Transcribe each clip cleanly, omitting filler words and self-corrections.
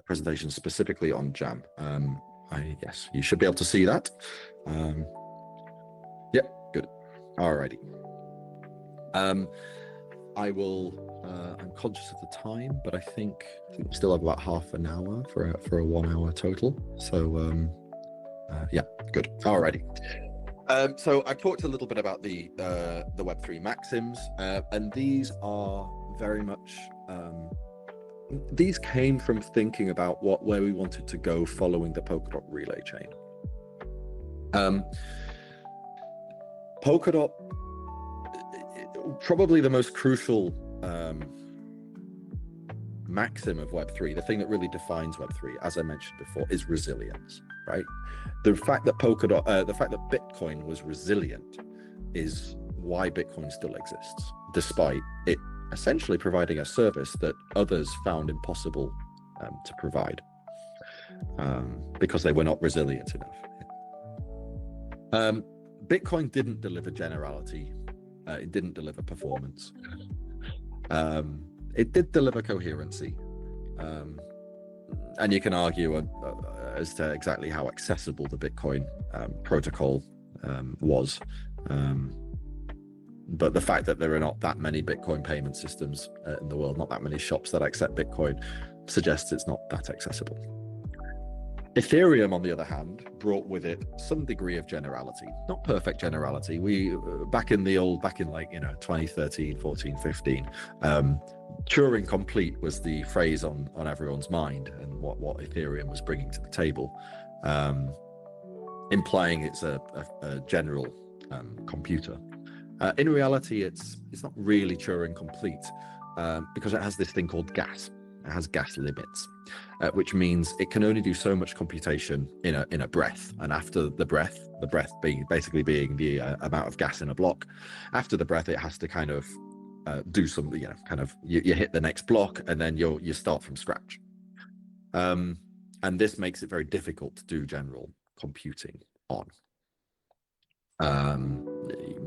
presentation specifically on JAM. Yes, you should be able to see that. Yep, good. Alrighty. I will. I'm conscious of the time, but I think we still have about half an hour for a 1 hour total. So yeah, good. Alrighty. So I've talked a little bit about the Web3 maxims, and these are very much. These came from thinking about where we wanted to go following the Polkadot relay chain. Polkadot, probably the most crucial maxim of Web3, the thing that really defines Web3, as I mentioned before, is resilience, right? The fact that Bitcoin was resilient is why Bitcoin still exists, despite it essentially providing a service that others found impossible to provide because they were not resilient enough. Bitcoin didn't deliver generality. It didn't deliver performance. It did deliver coherency. And you can argue as to exactly how accessible the Bitcoin protocol was. But the fact that there are not that many Bitcoin payment systems in the world, not that many shops that accept Bitcoin, suggests it's not that accessible. Ethereum, on the other hand, brought with it some degree of generality, not perfect generality. We back in like 2013, 14, 15, Turing complete was the phrase on everyone's mind, and what Ethereum was bringing to the table, implying it's a general computer. In reality, it's not really Turing complete because it has this thing called gas. It has gas limits, which means it can only do so much computation in a breath. And after the breath being the amount of gas in a block, after the breath, it has to kind of do some, you hit the next block and then you start from scratch. And this makes it very difficult to do general computing on.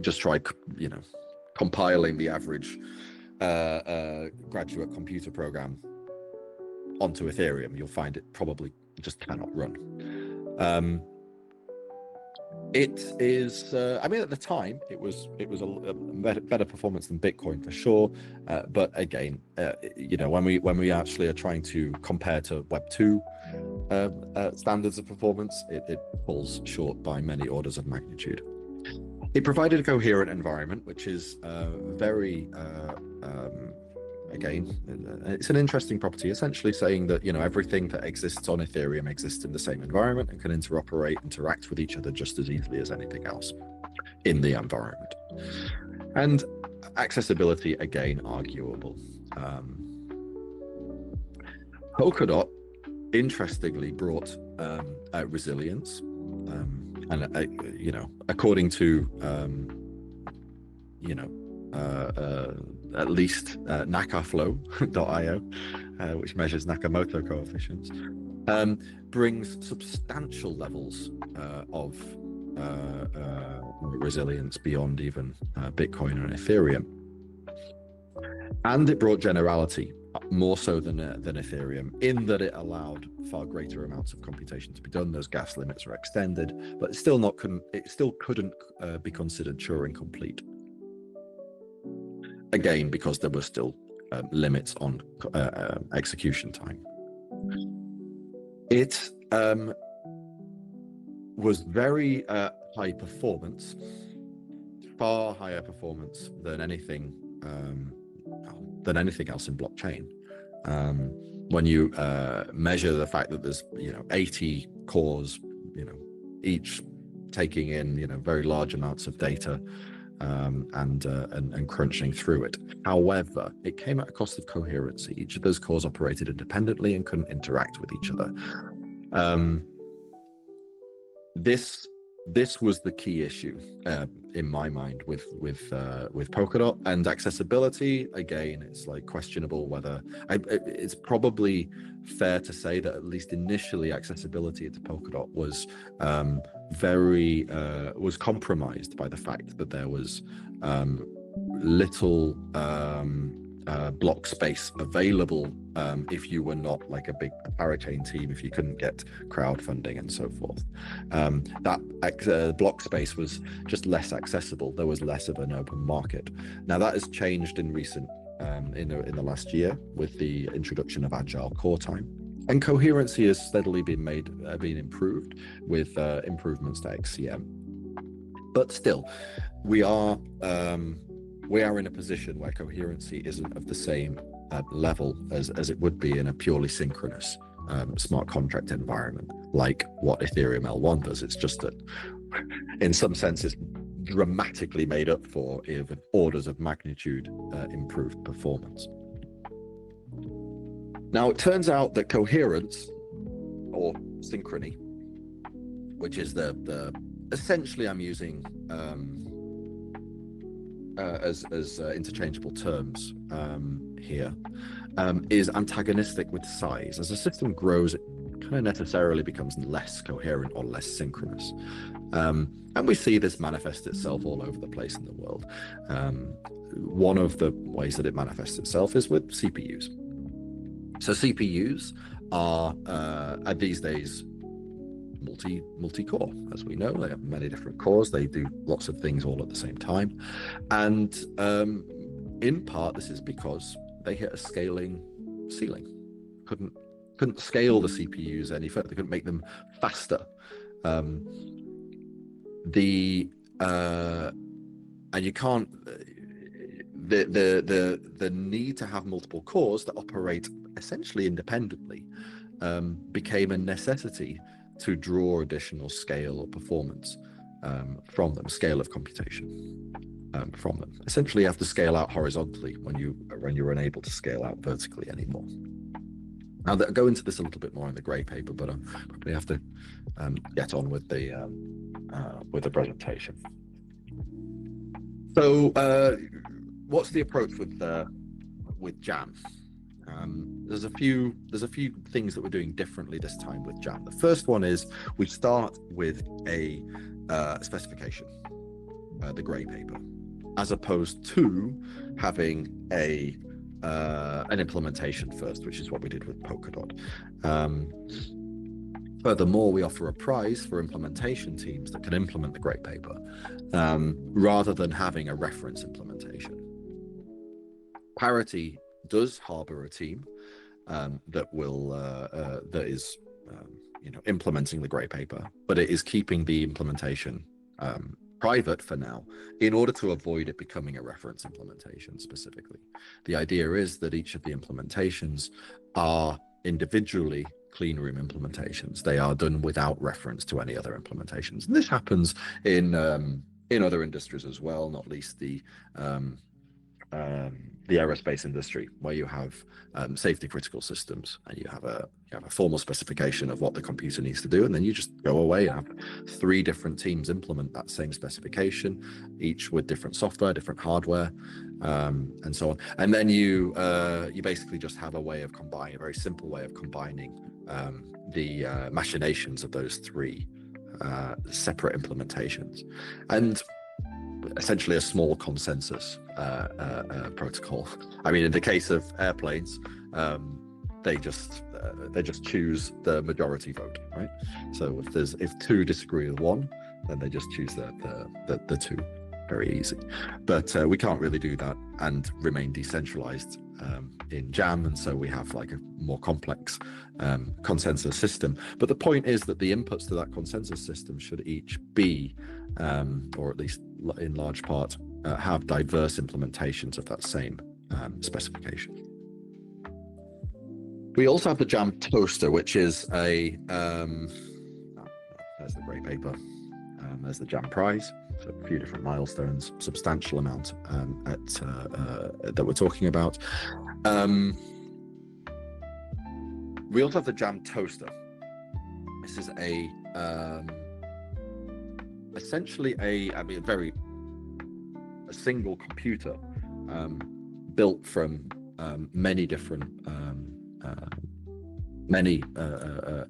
Just try, compiling the average graduate computer program onto Ethereum. You'll find it probably just cannot run. It is, I mean, at the time, it was a better performance than Bitcoin for sure. But again, when we actually are trying to compare to Web 2 standards of performance, it falls short by many orders of magnitude. It provided a coherent environment, which is very, again, it's an interesting property, essentially saying that, everything that exists on Ethereum exists in the same environment and can interact with each other just as easily as anything else in the environment. And accessibility, again, arguable. Polkadot, interestingly, brought resilience. And according to at least Nakaflow.io, which measures Nakamoto coefficients, brings substantial levels of resilience beyond even Bitcoin and Ethereum. And it brought generality, more so than Ethereum, in that it allowed far greater amounts of computation to be done. Those gas limits are extended, but it still couldn't be considered Turing complete. Again, because there were still limits on execution time. It was very high performance, far higher performance than anything else in blockchain. When you measure the fact that there's 80 cores, each taking in very large amounts of data and crunching through it. However, it came at a cost of coherency. Each of those cores operated independently and couldn't interact with each other. This was the key issue in my mind with Polkadot. And accessibility, again, it's like questionable whether it's probably fair to say that at least initially accessibility to Polkadot was was compromised by the fact that there was little block space available if you were not like a big parachain team, if you couldn't get crowdfunding and so forth. That block space was just less accessible. There was less of an open market. Now that has changed in recent in the last year with the introduction of agile core time, and coherency has steadily been improved with improvements to XCM. But still, we are in a position where coherency isn't of the same level as it would be in a purely synchronous smart contract environment, like what Ethereum L1 does. It's just that in some sense it's dramatically made up for in orders of magnitude improved performance. Now it turns out that coherence, or synchrony, which is the essentially I'm using as interchangeable terms here, is antagonistic with size. As a system grows, it kind of necessarily becomes less coherent or less synchronous. And we see this manifest itself all over the place in the world. One of the ways that it manifests itself is with CPUs. So CPUs are these days multi-core, as we know. They have many different cores. They do lots of things all at the same time, and in part this is because they hit a scaling ceiling. Couldn't scale the CPUs any further. They couldn't make them faster. And you can't. The need to have multiple cores that operate essentially independently became a necessity to draw additional scale or performance from them, scale of computation from them. Essentially, you have to scale out horizontally when you're unable to scale out vertically anymore. Now, I'll go into this a little bit more in the grey paper, but I probably have to get on with the presentation. So, what's the approach with JAM? There's a few things that we're doing differently this time with JAM. The first one is we start with a specification, the grey paper, as opposed to having an implementation first, which is what we did with Polkadot. Furthermore, we offer a prize for implementation teams that can implement the grey paper, rather than having a reference implementation. Parity does harbor a team that is implementing the grey paper, but it is keeping the implementation private for now in order to avoid it becoming a reference implementation specifically. The idea is that each of the implementations are individually clean room implementations. They are done without reference to any other implementations. And this happens in other industries as well, not least the aerospace industry, where you have safety critical systems, and you have a formal specification of what the computer needs to do, and then you just go away and have 3 different teams implement that same specification, each with different software, different hardware, and so on. And then you basically just have a very simple way of combining the machinations of those 3 separate implementations, and essentially a small consensus protocol. I mean, in the case of airplanes, they just choose the majority vote, right? So if 2 disagree with 1, then they just choose the 2. Very easy. But we can't really do that and remain decentralized in JAM, and so we have like a more complex consensus system. But the point is that the inputs to that consensus system should each be, or at least in large part, have diverse implementations of that same specification. We also have the JAM toaster, which is there's the grey paper, there's the JAM prize, so a few different milestones, substantial amount that we're talking about. We also have the JAM toaster. This is essentially a single computer built from many different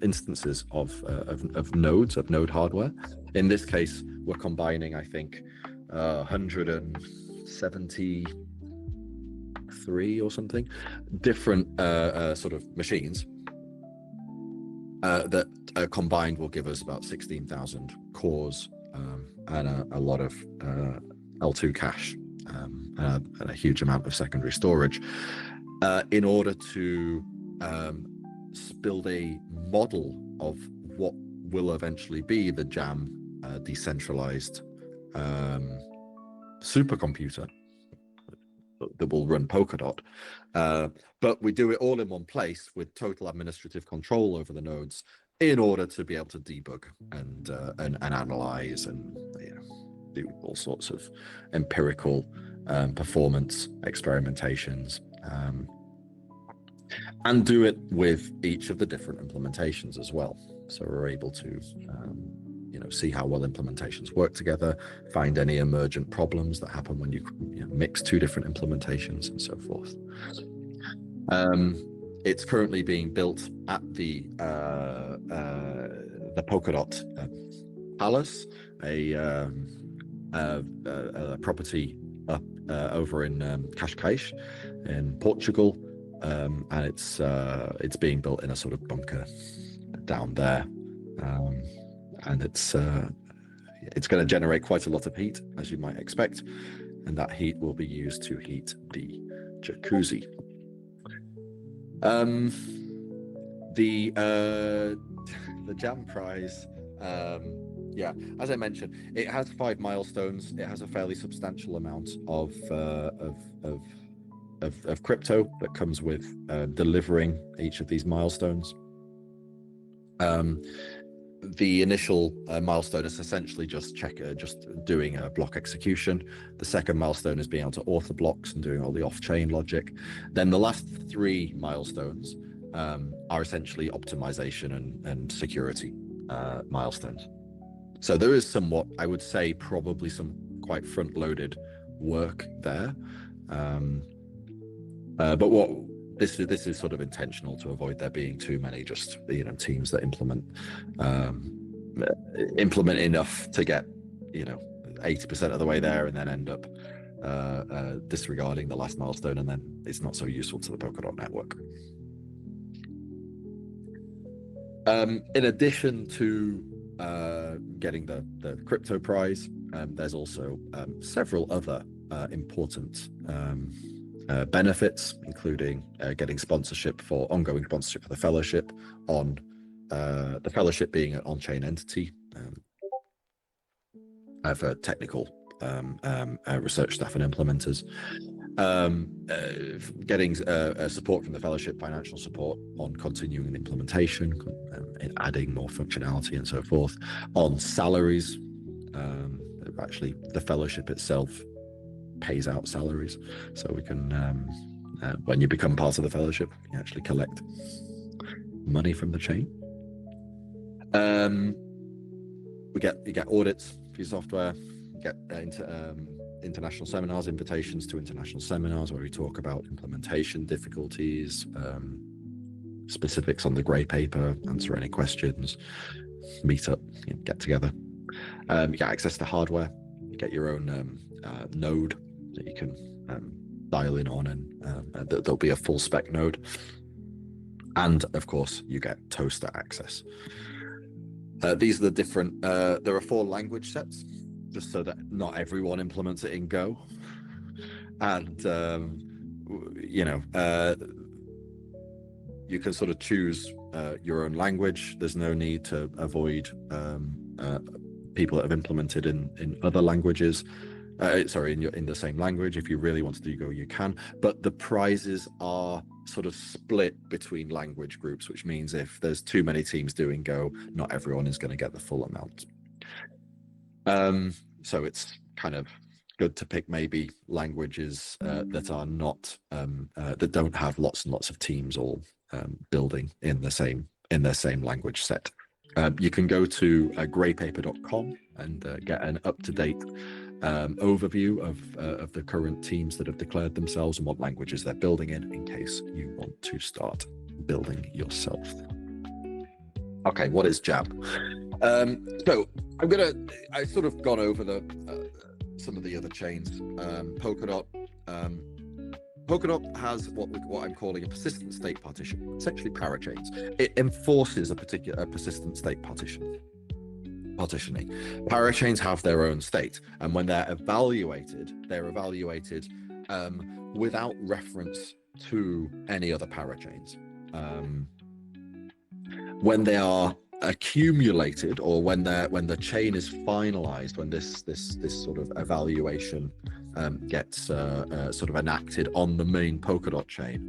instances of nodes, of node hardware. In this case, we're combining, I think, 170 3 or something, different sort of machines that combined will give us about 16,000 cores and a lot of L2 cache and a huge amount of secondary storage in order to build a model of what will eventually be the JAM decentralized supercomputer that will run Polkadot. But we do it all in one place with total administrative control over the nodes in order to be able to debug and analyze and do all sorts of empirical performance experimentations, and do it with each of the different implementations as well. So we're able to see how well implementations work together, find any emergent problems that happen when you mix 2 different implementations and so forth. It's currently being built at the Polkadot Palace, a property up over in Cascais in Portugal, and it's being built in a sort of bunker down there, and it's going to generate quite a lot of heat, as you might expect, and that heat will be used to heat the jacuzzi. The JAM prize, as I mentioned, it has 5 milestones. It has a fairly substantial amount of crypto that comes with delivering each of these milestones. The initial milestone is essentially just doing a block execution. The second milestone is being able to author blocks and doing all the off-chain logic. Then the last 3 milestones are essentially optimization and security milestones. So there is somewhat, I would say, probably some quite front-loaded work there. But what this is sort of intentional to avoid there being too many just teams that implement enough to get 80% of the way there and then end up disregarding the last milestone, and then it's not so useful to the Polkadot network. In addition to getting the crypto prize, there's also several other important benefits, including getting ongoing sponsorship for the fellowship, on the fellowship being an on-chain entity for technical research staff and implementers, getting support from the fellowship, financial support on continuing the implementation, adding more functionality and so forth, on salaries. Actually, the fellowship itself pays out salaries, so we can when you become part of the fellowship, you actually collect money from the chain. You get audits for your software, you get international seminars, invitations to international seminars where we talk about implementation difficulties, specifics on the grey paper, answer any questions, meet up, get together. You get access to hardware, you get your own node that you can dial in on, and there'll be a full spec node, and of course you get toaster access. These are the different there are 4 language sets, just so that not everyone implements it in Go, and you can sort of choose your own language. There's no need to avoid people that have implemented in other languages. In the same language. If you really want to do Go, you can, but the prizes are sort of split between language groups, which means if there's too many teams doing Go, not everyone is going to get the full amount. So it's kind of good to pick maybe languages that are not that don't have lots and lots of teams all building in their same language set. You can go to greypaper.com and get an up-to-date overview of the current teams that have declared themselves and what languages they're building in case you want to start building yourself. Okay, what is JAM? So I've sort of gone over some of the other chains. Polkadot Polkadot has what I'm calling a persistent state partition, essentially parachains. It enforces a particular persistent state partitioning. Parachains have their own state, and when they're evaluated without reference to any other parachains. When they are accumulated, or when the chain is finalized, when this sort of evaluation gets sort of enacted on the main Polkadot chain,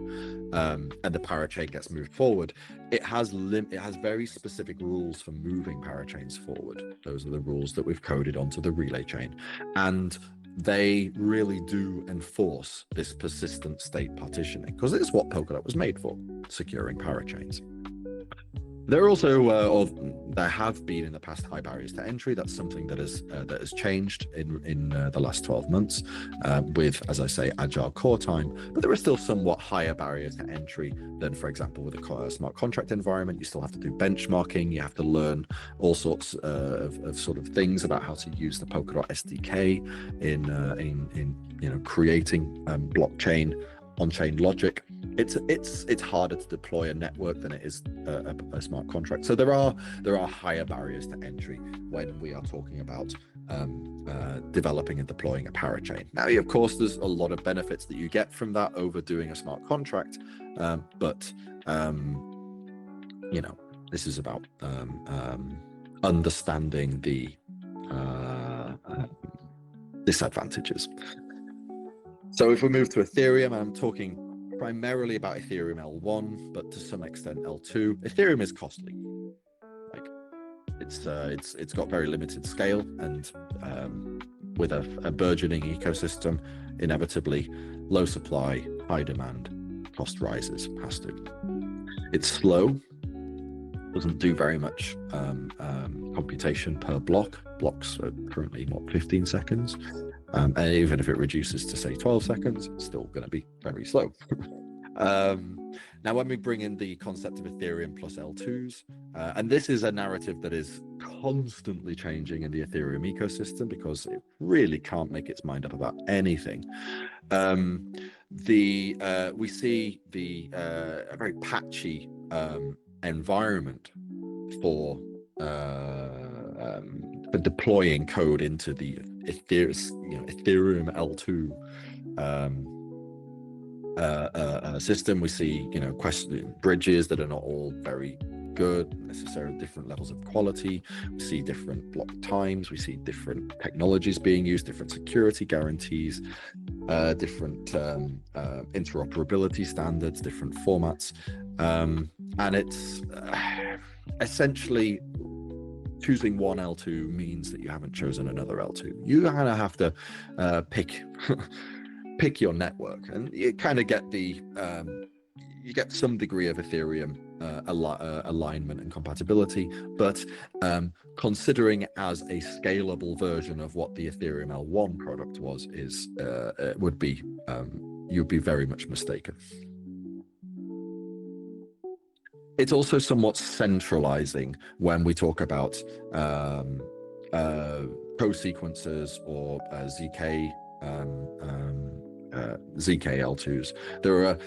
and the parachain gets moved forward, it has very specific rules for moving parachains forward. Those are the rules that we've coded onto the relay chain, and they really do enforce this persistent state partitioning, because it's what Polkadot was made for, securing parachains. There are also, or there have been in the past, high barriers to entry. That's something that has changed in the last 12 months with, as I say, agile core time. But there are still somewhat higher barriers to entry than, for example, with a smart contract environment. You still have to do benchmarking. You have to learn all sorts of sort of things about how to use the Polkadot SDK in creating blockchain on-chain logic. It's harder to deploy a network than it is a smart contract. So there are higher barriers to entry when we are talking about developing and deploying a parachain. Now, of course, there's a lot of benefits that you get from that over doing a smart contract, but this is about understanding the disadvantages. So if we move to Ethereum, I'm talking primarily about Ethereum L1, but to some extent L2. Ethereum is costly. Like it's got very limited scale, and with a burgeoning ecosystem, inevitably low supply, high demand, cost rises, has to. It's slow, doesn't do very much computation per block. Blocks are currently 15 seconds. And even if it reduces to, say, 12 seconds, it's still going to be very slow. Now, when we bring in the concept of Ethereum plus L2s, and this is a narrative that is constantly changing in the Ethereum ecosystem, because it really can't make its mind up about anything. We see a very patchy environment for deploying code into the Ethereum L2 system. We see bridges that are not all very good, necessarily different levels of quality. We see different block times. We see different technologies being used, different security guarantees, different interoperability standards, different formats, and it's essentially choosing one L2 means that you haven't chosen another L2. You kind of have to pick your network, and you kind of get you get some degree of Ethereum alignment and compatibility, but considering it as a scalable version of what the Ethereum L1 product was, you'd be very much mistaken. It's also somewhat centralizing when we talk about co-sequencers or ZK L2s. There are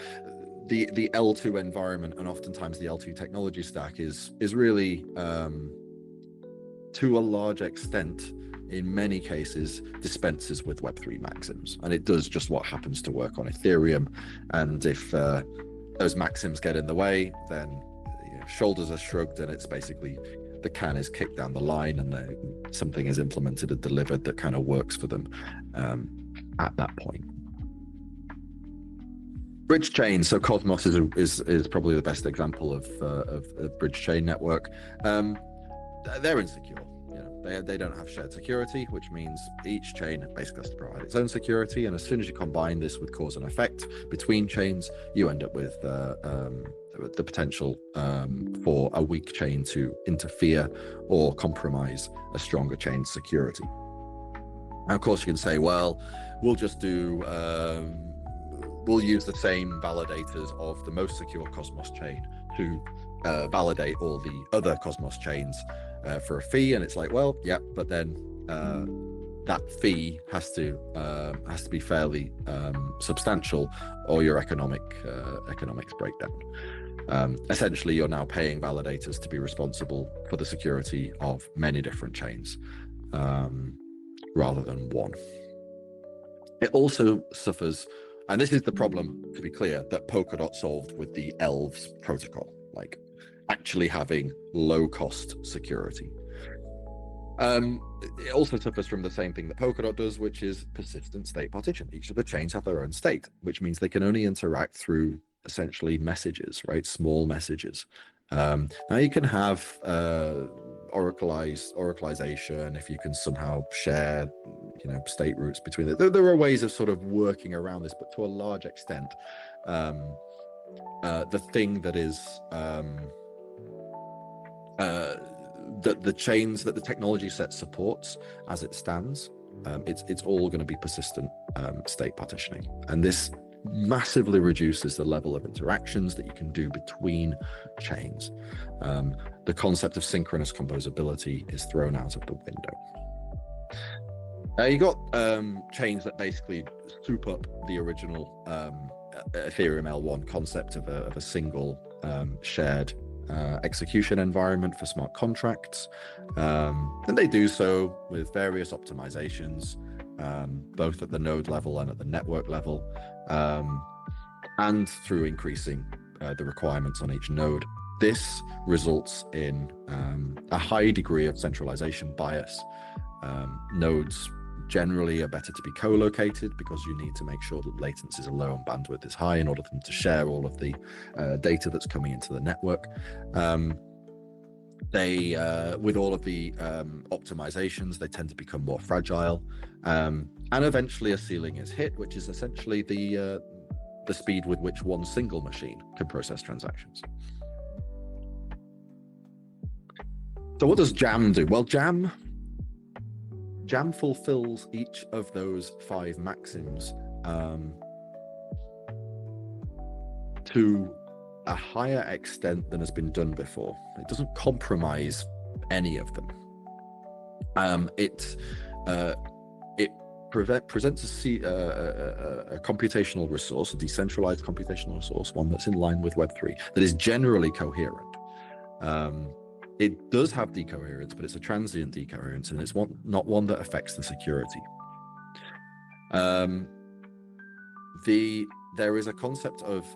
the L2 environment, and oftentimes the L2 technology stack is really, to a large extent, in many cases, dispenses with Web3 maxims, and it does just what happens to work on Ethereum. And if those maxims get in the way, then shoulders are shrugged, and it's basically the can is kicked down the line, and something is implemented and delivered that kind of works for them at that point. Bridge chain. So Cosmos is probably the best example of bridge chain network. They're insecure. They don't have shared security, which means each chain basically has to provide its own security. And as soon as you combine this with cause and effect between chains, you end up with the potential for a weak chain to interfere or compromise a stronger chain's security. Now, of course, you can say, well, we'll just do we'll use the same validators of the most secure Cosmos chain to validate all the other Cosmos chains for a fee. And it's like, well, yeah, but then that fee has to be fairly substantial, or your economics break down. Essentially, you're now paying validators to be responsible for the security of many different chains, rather than one. It also suffers, and this is the problem, to be clear, that Polkadot solved with the ELVS protocol, like actually having low-cost security. It also suffers from the same thing that Polkadot does, which is persistent state partition. Each of the chains have their own state, which means they can only interact through essentially messages, right? Small messages. Now you can have oracleization if you can somehow share, state roots between it. There are ways of sort of working around this, but to a large extent, the thing that is the chains that the technology set supports as it stands, it's all going to be persistent state partitioning, and this massively reduces the level of interactions that you can do between chains. The concept of synchronous composability is thrown out of the window. You got chains that basically soup up the original Ethereum L1 concept of a single shared execution environment for smart contracts, and they do so with various optimizations, both at the node level and at the network level, and through increasing the requirements on each node. This results in a high degree of centralization bias. Nodes generally are better to be co-located because you need to make sure that latencies are low and bandwidth is high in order for them to share all of the data that's coming into the network. With all of the optimizations, they tend to become more fragile, and eventually a ceiling is hit, which is essentially the speed with which one single machine can process transactions. So what does JAM do? Well, JAM fulfills each of those 5 maxims to a higher extent than has been done before. It doesn't compromise any of them. It presents a computational resource, a decentralized computational resource, one that's in line with Web3, that is generally coherent. It does have decoherence, but it's a transient decoherence, and it's not one that affects the security. There is a concept of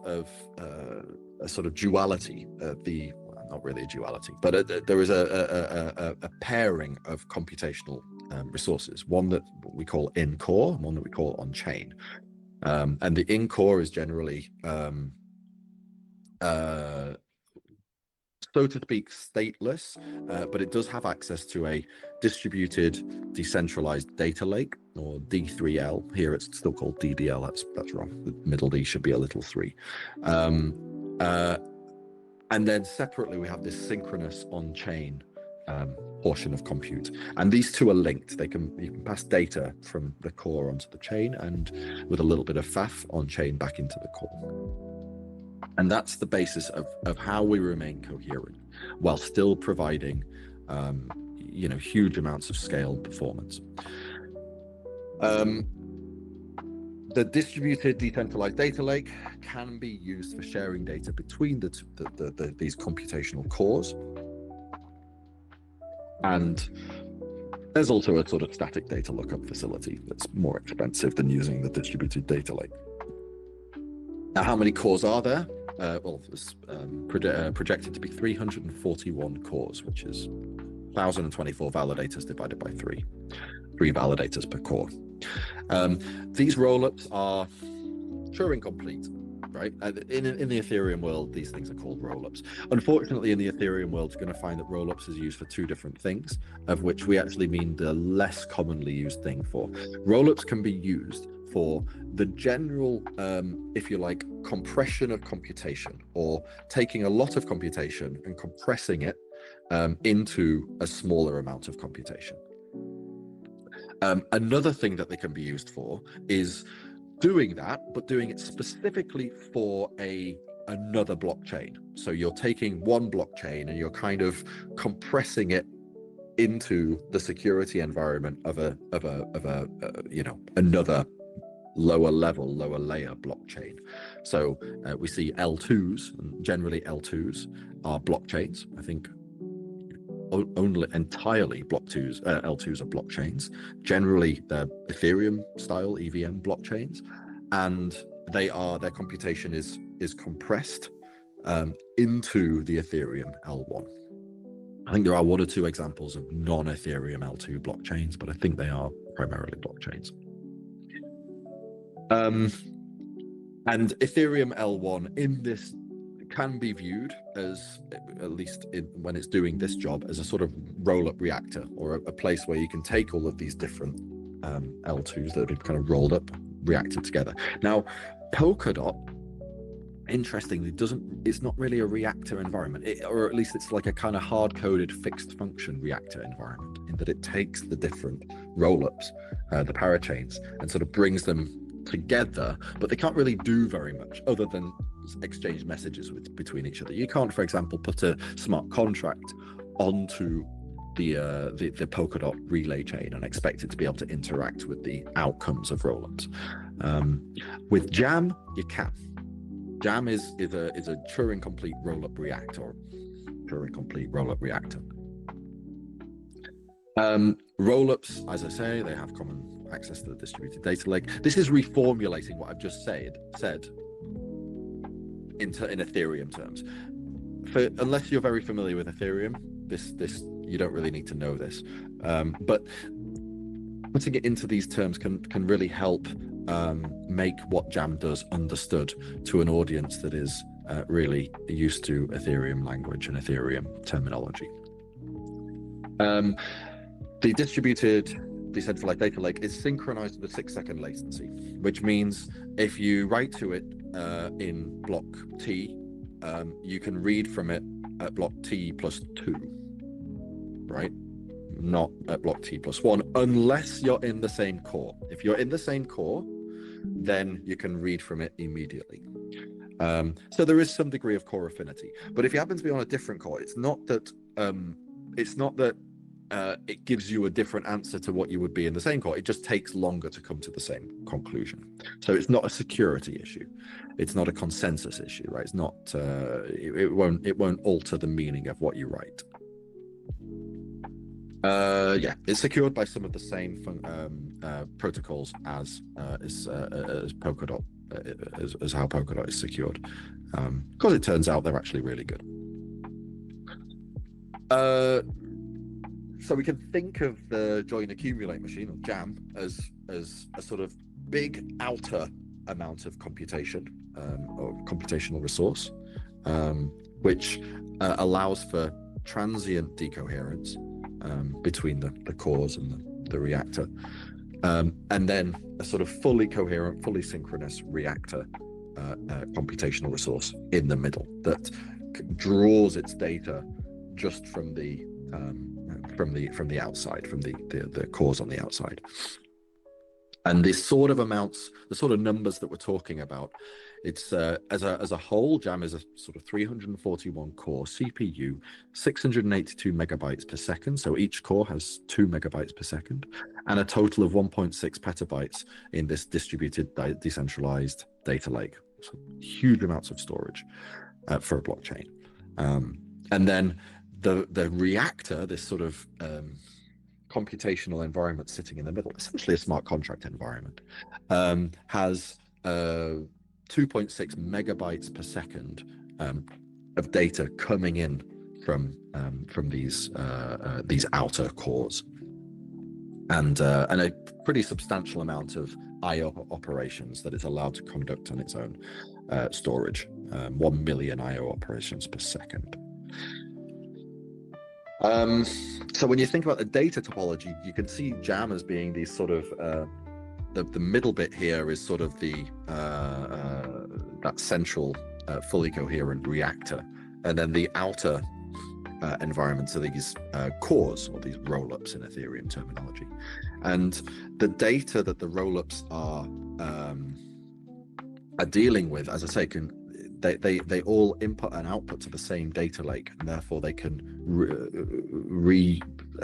a sort of duality, not really a duality, but there is a pairing of computational resources, one that we call in-core, and one that we call on-chain. And the in-core is generally so to speak, stateless, but it does have access to a distributed decentralized data lake, or D3L. Here it's still called DDL. That's wrong. The middle D should be a little 3. And then separately, we have this synchronous on-chain portion of compute, and these two are linked. You can pass data from the core onto the chain, and with a little bit of faff on-chain back into the core. And that's the basis of how we remain coherent while still providing, huge amounts of scale performance. The distributed decentralized data lake can be used for sharing data between these computational cores. And there's also a sort of static data lookup facility that's more expensive than using the distributed data lake. Now, how many cores are there? Well, it's projected to be 341 cores, which is 1,024 validators divided by 3 validators per core. These rollups are Turing complete, right? In the Ethereum world, these things are called rollups. Unfortunately, in the Ethereum world, you're going to find that rollups is used for 2 different things, of which we actually mean the less commonly used thing for. Rollups can be used for the general, if you like, compression of computation, or taking a lot of computation and compressing it into a smaller amount of computation. Another thing that they can be used for is doing that, but doing it specifically for another blockchain. So you're taking one blockchain and you're kind of compressing it into the security environment of another lower layer blockchain. So we see L2s, and generally L2s are blockchains. I think only entirely L2s are blockchains. Generally, they're Ethereum style EVM blockchains, and their computation is compressed into the Ethereum L1. I think there are one or two examples of non-Ethereum L2 blockchains, but I think they are primarily blockchains. And Ethereum L1 in this can be viewed as, at least when it's doing this job, as a sort of roll-up reactor, or a place where you can take all of these different L2s that have been kind of rolled up, reacted together. Now, Polkadot, interestingly, it's not really a reactor environment, or at least it's like a kind of hard-coded fixed function reactor environment, in that it takes the different roll-ups, the parachains, and sort of brings them together, but they can't really do very much other than exchange messages between each other. You can't, for example, put a smart contract onto the Polkadot relay chain and expect it to be able to interact with the outcomes of rollups. With JAM, you can. JAM is a Turing complete rollup reactor. Rollups, as I say, they have common access to the distributed data lake. This is reformulating what I've just said in Ethereum terms. Unless you're very familiar with Ethereum, this you don't really need to know this. But putting it into these terms can really help make what JAM does understood to an audience that is really used to Ethereum language and Ethereum terminology. The distributed decentralized data lake is synchronized with a 6-second latency, which means if you write to it in block T, you can read from it at block T plus 2, right? Not at block T plus 1, unless you're in the same core. If you're in the same core, then you can read from it immediately. So there is some degree of core affinity, but if you happen to be on a different core, it's not that it gives you a different answer to what you would be in the same core. It just takes longer to come to the same conclusion. So it's not a security issue. It's not a consensus issue, right? It's not. It won't alter the meaning of what you write. Yeah, it's secured by some of the same protocols as Polkadot, as how Polkadot is secured. Because it turns out they're actually really good. So we can think of the join accumulate machine, or JAM, as a sort of big outer amount of computation or computational resource, which allows for transient decoherence between the cores and the reactor, and then a sort of fully coherent, fully synchronous reactor computational resource in the middle that draws its data just from the outside, from the cores on the outside. And this sort of amounts, the sort of numbers that we're talking about, it's as a whole, JAM is a sort of 341 core CPU, 682 megabytes per second. So each core has 2 megabytes per second, and a total of 1.6 petabytes in this distributed decentralized data lake. So huge amounts of storage for a blockchain. And then the reactor, this sort of computational environment sitting in the middle, essentially a smart contract environment, has 2.6 megabytes per second of data coming in from these outer cores, and a pretty substantial amount of I/O operations that it's allowed to conduct on its own storage, 1 million I/O operations per second. So when you think about the data topology, you can see JAM as being these sort of the middle bit here is sort of that central fully coherent reactor, and then the outer environments are these cores, or these roll-ups in Ethereum terminology. And the data that the roll-ups are dealing with, as I say, they all input and output to the same data lake, and therefore they can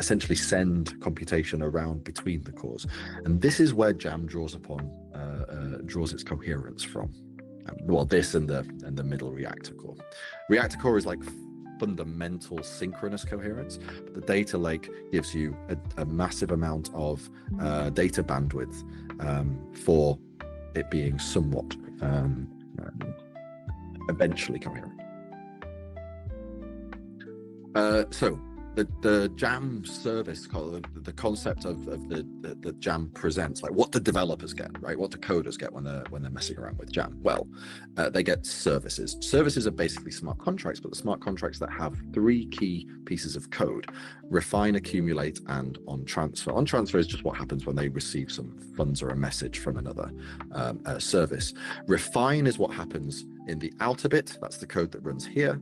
essentially send computation around between the cores. And this is where JAM draws its coherence from. Well, this and the middle reactor core. Reactor core is like fundamental synchronous coherence, but the data lake gives you a massive amount of data bandwidth for it being somewhat eventually coherent. So the JAM service, the concept of the JAM presents, like what the developers get, right? What the coders get when they're messing around with JAM. Well, they get services. Services are basically smart contracts, but the smart contracts that have three key pieces of code: refine, accumulate, and on transfer. On transfer is just what happens when they receive some funds or a message from another service. Refine is what happens in the outer bit. That's the code that runs here.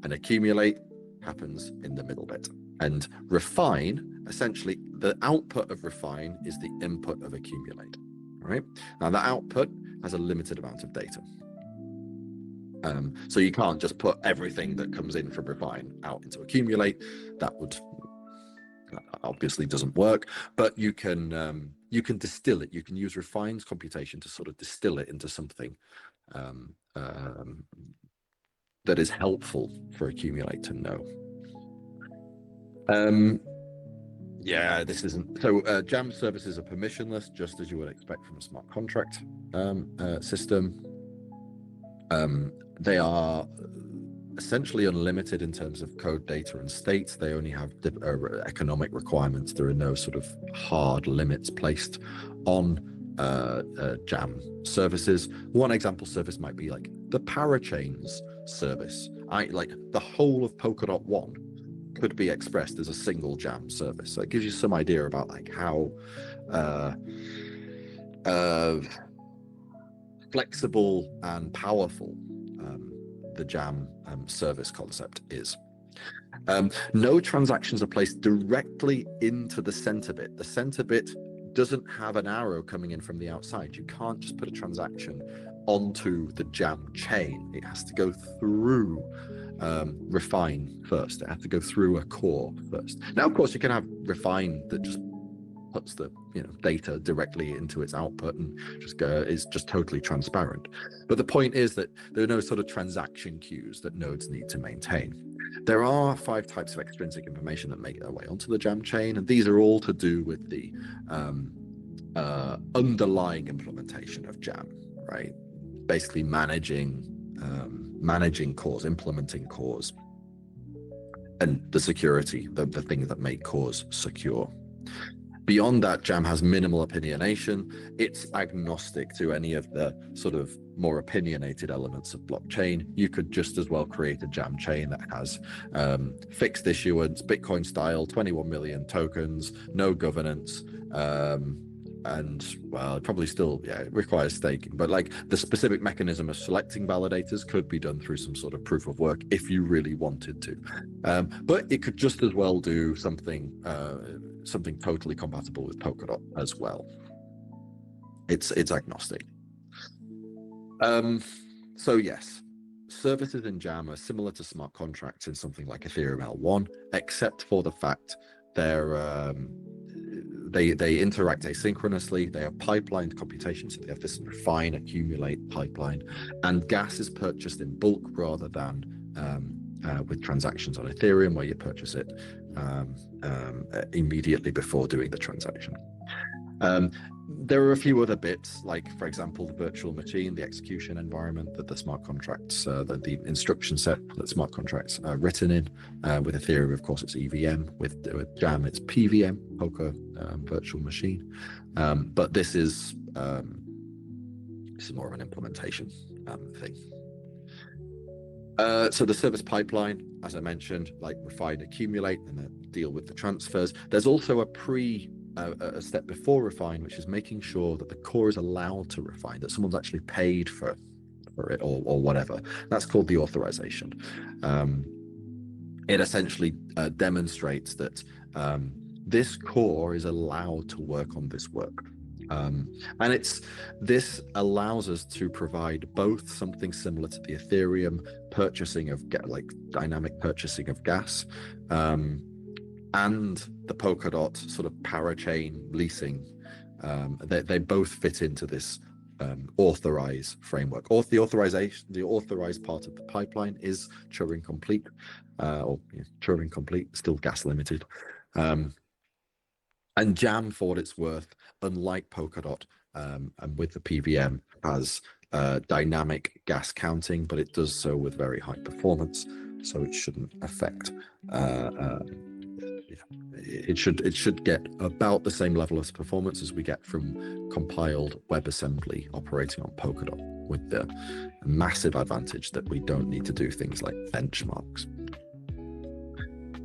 And accumulate happens in the middle bit. And refine, essentially the output of refine is the input of accumulate. All right, now the output has a limited amount of data, so you can't just put everything that comes in from refine out into accumulate. That obviously doesn't work, but you can distill it. You can use refine's computation to sort of distill it into something that is helpful for accumulate to know. Yeah, this isn't so. JAM services are permissionless, just as you would expect from a smart contract system. They are essentially unlimited in terms of code, data, and state. They only have economic requirements. There are no sort of hard limits placed on JAM services. One example service might be like the parachains service. Like the whole of Polkadot 1 could be expressed as a single JAM service. So it gives you some idea about like how flexible and powerful the JAM service concept is. No transactions are placed directly into the center bit. The center bit doesn't have an arrow coming in from the outside. You can't just put a transaction onto the JAM chain. It has to go through refine first. It has to go through a core first. Now, of course, you can have refine that just puts the data directly into its output and is just totally transparent. But the point is that there are no sort of transaction queues that nodes need to maintain. There are 5 types of extrinsic information that make their way onto the JAM chain, and these are all to do with the underlying implementation of JAM, right? Basically managing cores, implementing cores, and the security, the things that make cores secure. Beyond that, JAM has minimal opinionation. It's agnostic to any of the sort of more opinionated elements of blockchain. You could just as well create a JAM chain that has fixed issuance, Bitcoin style, 21 million tokens, no governance, and well, it probably still it requires staking, but like the specific mechanism of selecting validators could be done through some sort of proof of work if you really wanted to, but it could just as well do something totally compatible with Polkadot as well. It's agnostic. So yes, services in JAM are similar to smart contracts in something like Ethereum L1, except for the fact they interact asynchronously. They are pipelined computation, so they have this refine, accumulate pipeline, and gas is purchased in bulk rather than with transactions on Ethereum, where you purchase it immediately before doing the transaction. There are a few other bits, like, for example, the virtual machine, the execution environment that the smart contracts, the instruction set that smart contracts are written in. With Ethereum, of course, it's EVM. With JAM, it's PVM, Polka Virtual Machine. But this is more of an implementation thing. So the service pipeline, as I mentioned, like refine, accumulate, and then deal with the transfers. There's also a step before refine, which is making sure that the core is allowed to refine, that someone's actually paid for it or whatever. That's called the authorization. It essentially demonstrates that this core is allowed to work on this work. And this allows us to provide both something similar to the Ethereum purchasing of dynamic purchasing of gas, and the Polkadot sort of parachain leasing, they both fit into this authorize framework. The authorized part of the pipeline is Turing complete, Turing complete, still gas limited. And JAM, for what it's worth, unlike Polkadot, and with the PVM, has dynamic gas counting, but it does so with very high performance, so it shouldn't affect. It should get about the same level of performance as we get from compiled WebAssembly operating on Polkadot, with the massive advantage that we don't need to do things like benchmarks.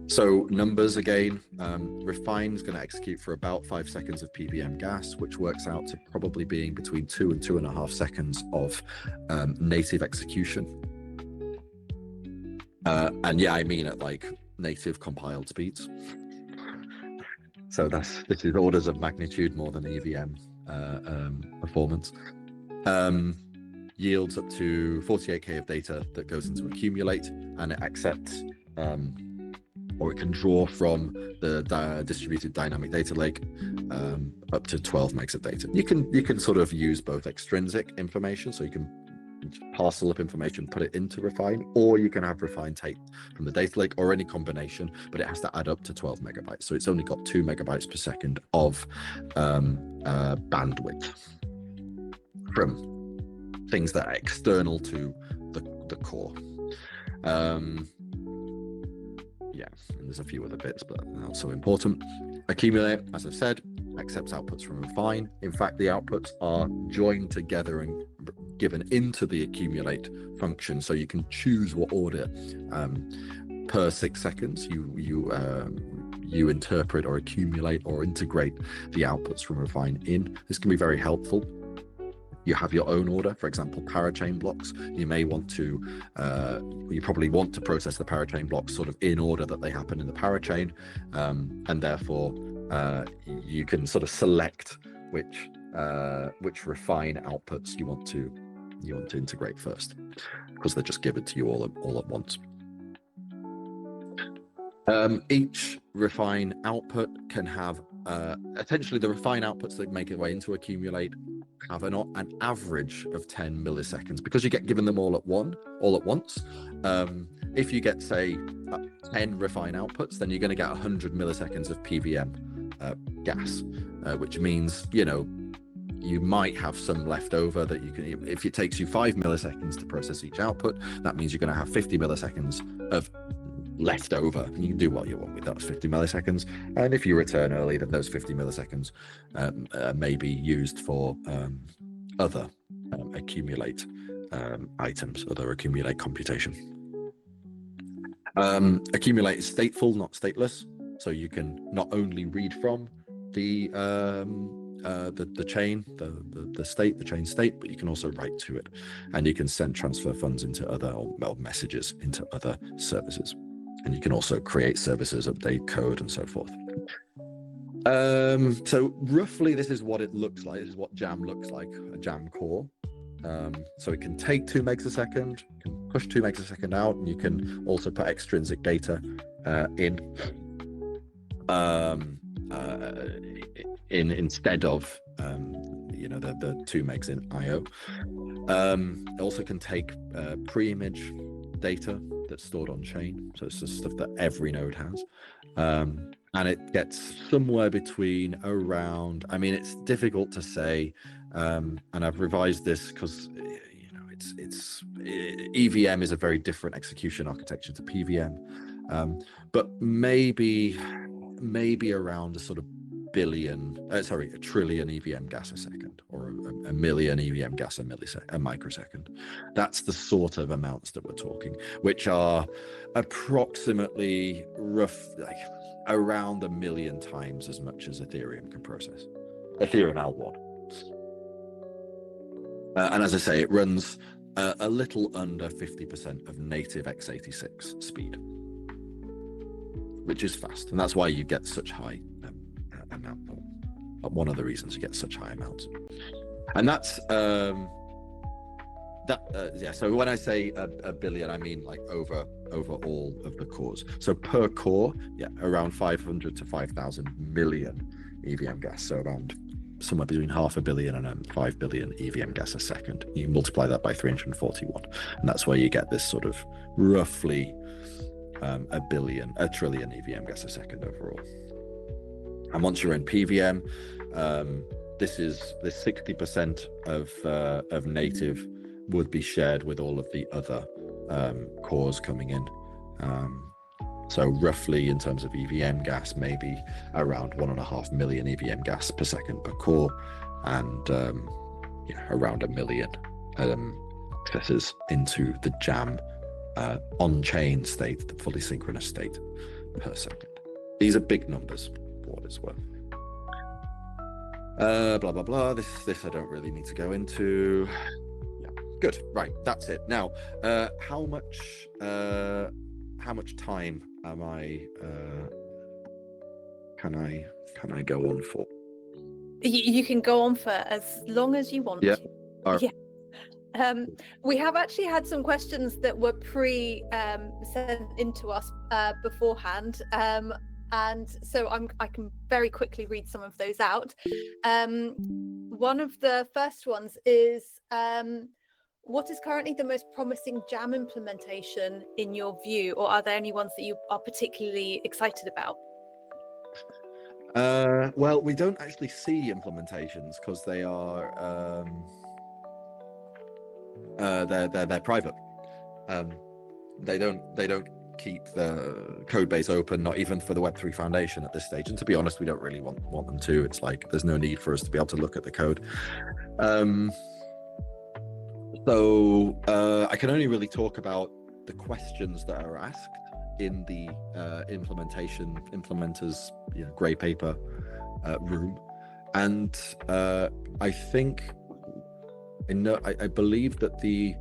So numbers again, Refine is going to execute for about 5 seconds of PVM gas, which works out to probably being between 2 and 2.5 seconds of native execution. And yeah, I mean at like native compiled speeds. So this is orders of magnitude more than EVM performance. Yields up to 48K of data that goes into accumulate, and it accepts or it can draw from the distributed dynamic data lake up to 12 megs of data. You can sort of use both extrinsic information, so you can parcel up information, put it into Refine, or you can have Refine take from the data lake, or any combination, but it has to add up to 12 megabytes. So it's only got 2 megabytes per second of bandwidth from things that are external to the core. Yeah, and there's a few other bits, but not so important. Accumulate, as I've said, accepts outputs from Refine. In fact, the outputs are joined together and given into the accumulate function, so you can choose what order per 6 seconds you interpret or accumulate or integrate the outputs from Refine in. This can be very helpful. You have your own order, for example, parachain blocks. You may want to, you probably want to process the parachain blocks sort of in order that they happen in the parachain, and therefore you can sort of select which Refine outputs you want to integrate first, because they're just given to you all at once. Each Refine output can have essentially the Refine outputs that make their way into accumulate have an average of 10 milliseconds, because you get given them all at once. If you get, say, 10 Refine outputs, then you're going to get 100 milliseconds of PVM gas, which means, you know, you might have some left over that you can, if it takes you 5 milliseconds to process each output, that means you're going to have 50 milliseconds of left over, and you can do what you want with those 50 milliseconds. And if you return early, then those 50 milliseconds may be used for other accumulate items, other accumulate computation. Accumulate is stateful, not stateless, so you can not only read from the chain, the state, the chain state, but you can also write to it, and you can transfer funds into other, or messages into other services. And you can also create services, update code, and so forth. So roughly this is what it looks like. This is what JAM looks like, a JAM core. So it can take 2 megs a second, can push 2 megs a second out, and you can also put extrinsic data in instead of you know, the 2 megs in IO. It also can take pre-image data that's stored on chain, so it's just stuff that every node has, and it gets somewhere between around, I mean, it's difficult to say, and I've revised this because, you know, it's EVM is a very different execution architecture to PVM, but maybe around a sort of a trillion EVM gas a second, or a million EVM gas a microsecond. That's the sort of amounts that we're talking, which are approximately like around 1 million times as much as Ethereum can process. Ethereum L1. And as I say, it runs a little under 50% of native x86 speed, which is fast, and that's why you get such high amount. One of the reasons you get such high amounts, and that's yeah. So when I say a billion, I mean like over over all of the cores. So per core, around 500 to 5,000 million EVM gas. So around somewhere between 500 million and 5 billion EVM gas a second. You multiply that by 341, and that's where you get this sort of roughly a trillion EVM gas a second overall. And once you're in PVM, this 60% of native would be shared with all of the other cores coming in. So roughly in terms of EVM gas, maybe around 1.5 million EVM gas per second per core, and around 1 million accesses into the JAM on-chain state, the fully synchronous state per second. These are big numbers for what it's worth. Blah blah blah. This I don't really need to go into. Yeah, good. Right, that's it. Now, how much time am I? Can I go on for? You can go on for as long as you want to. Right. Yeah. We have actually had some questions that were sent into us beforehand, and so I can very quickly read some of those out. One of the first ones is, what is currently the most promising JAM implementation in your view, or are there any ones that you are particularly excited about? Well, we don't actually see implementations because they are they're private. They don't keep the code base open, not even for the Web3 Foundation at this stage. And to be honest, we don't really want them to. It's like there's no need for us to be able to look at the code. So I can only really talk about the questions that are asked in the implementers grey paper room, and I think I believe that the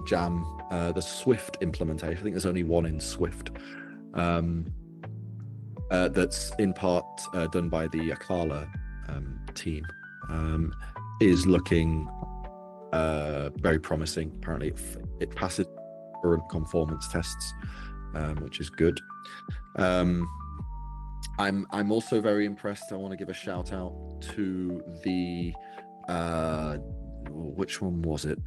JAM, the Swift implementation, I think there's only one in Swift, that's in part done by the Akala team, is looking very promising. Apparently it passes current conformance tests, which is good. I'm also very impressed. I want to give a shout out to the which one was it?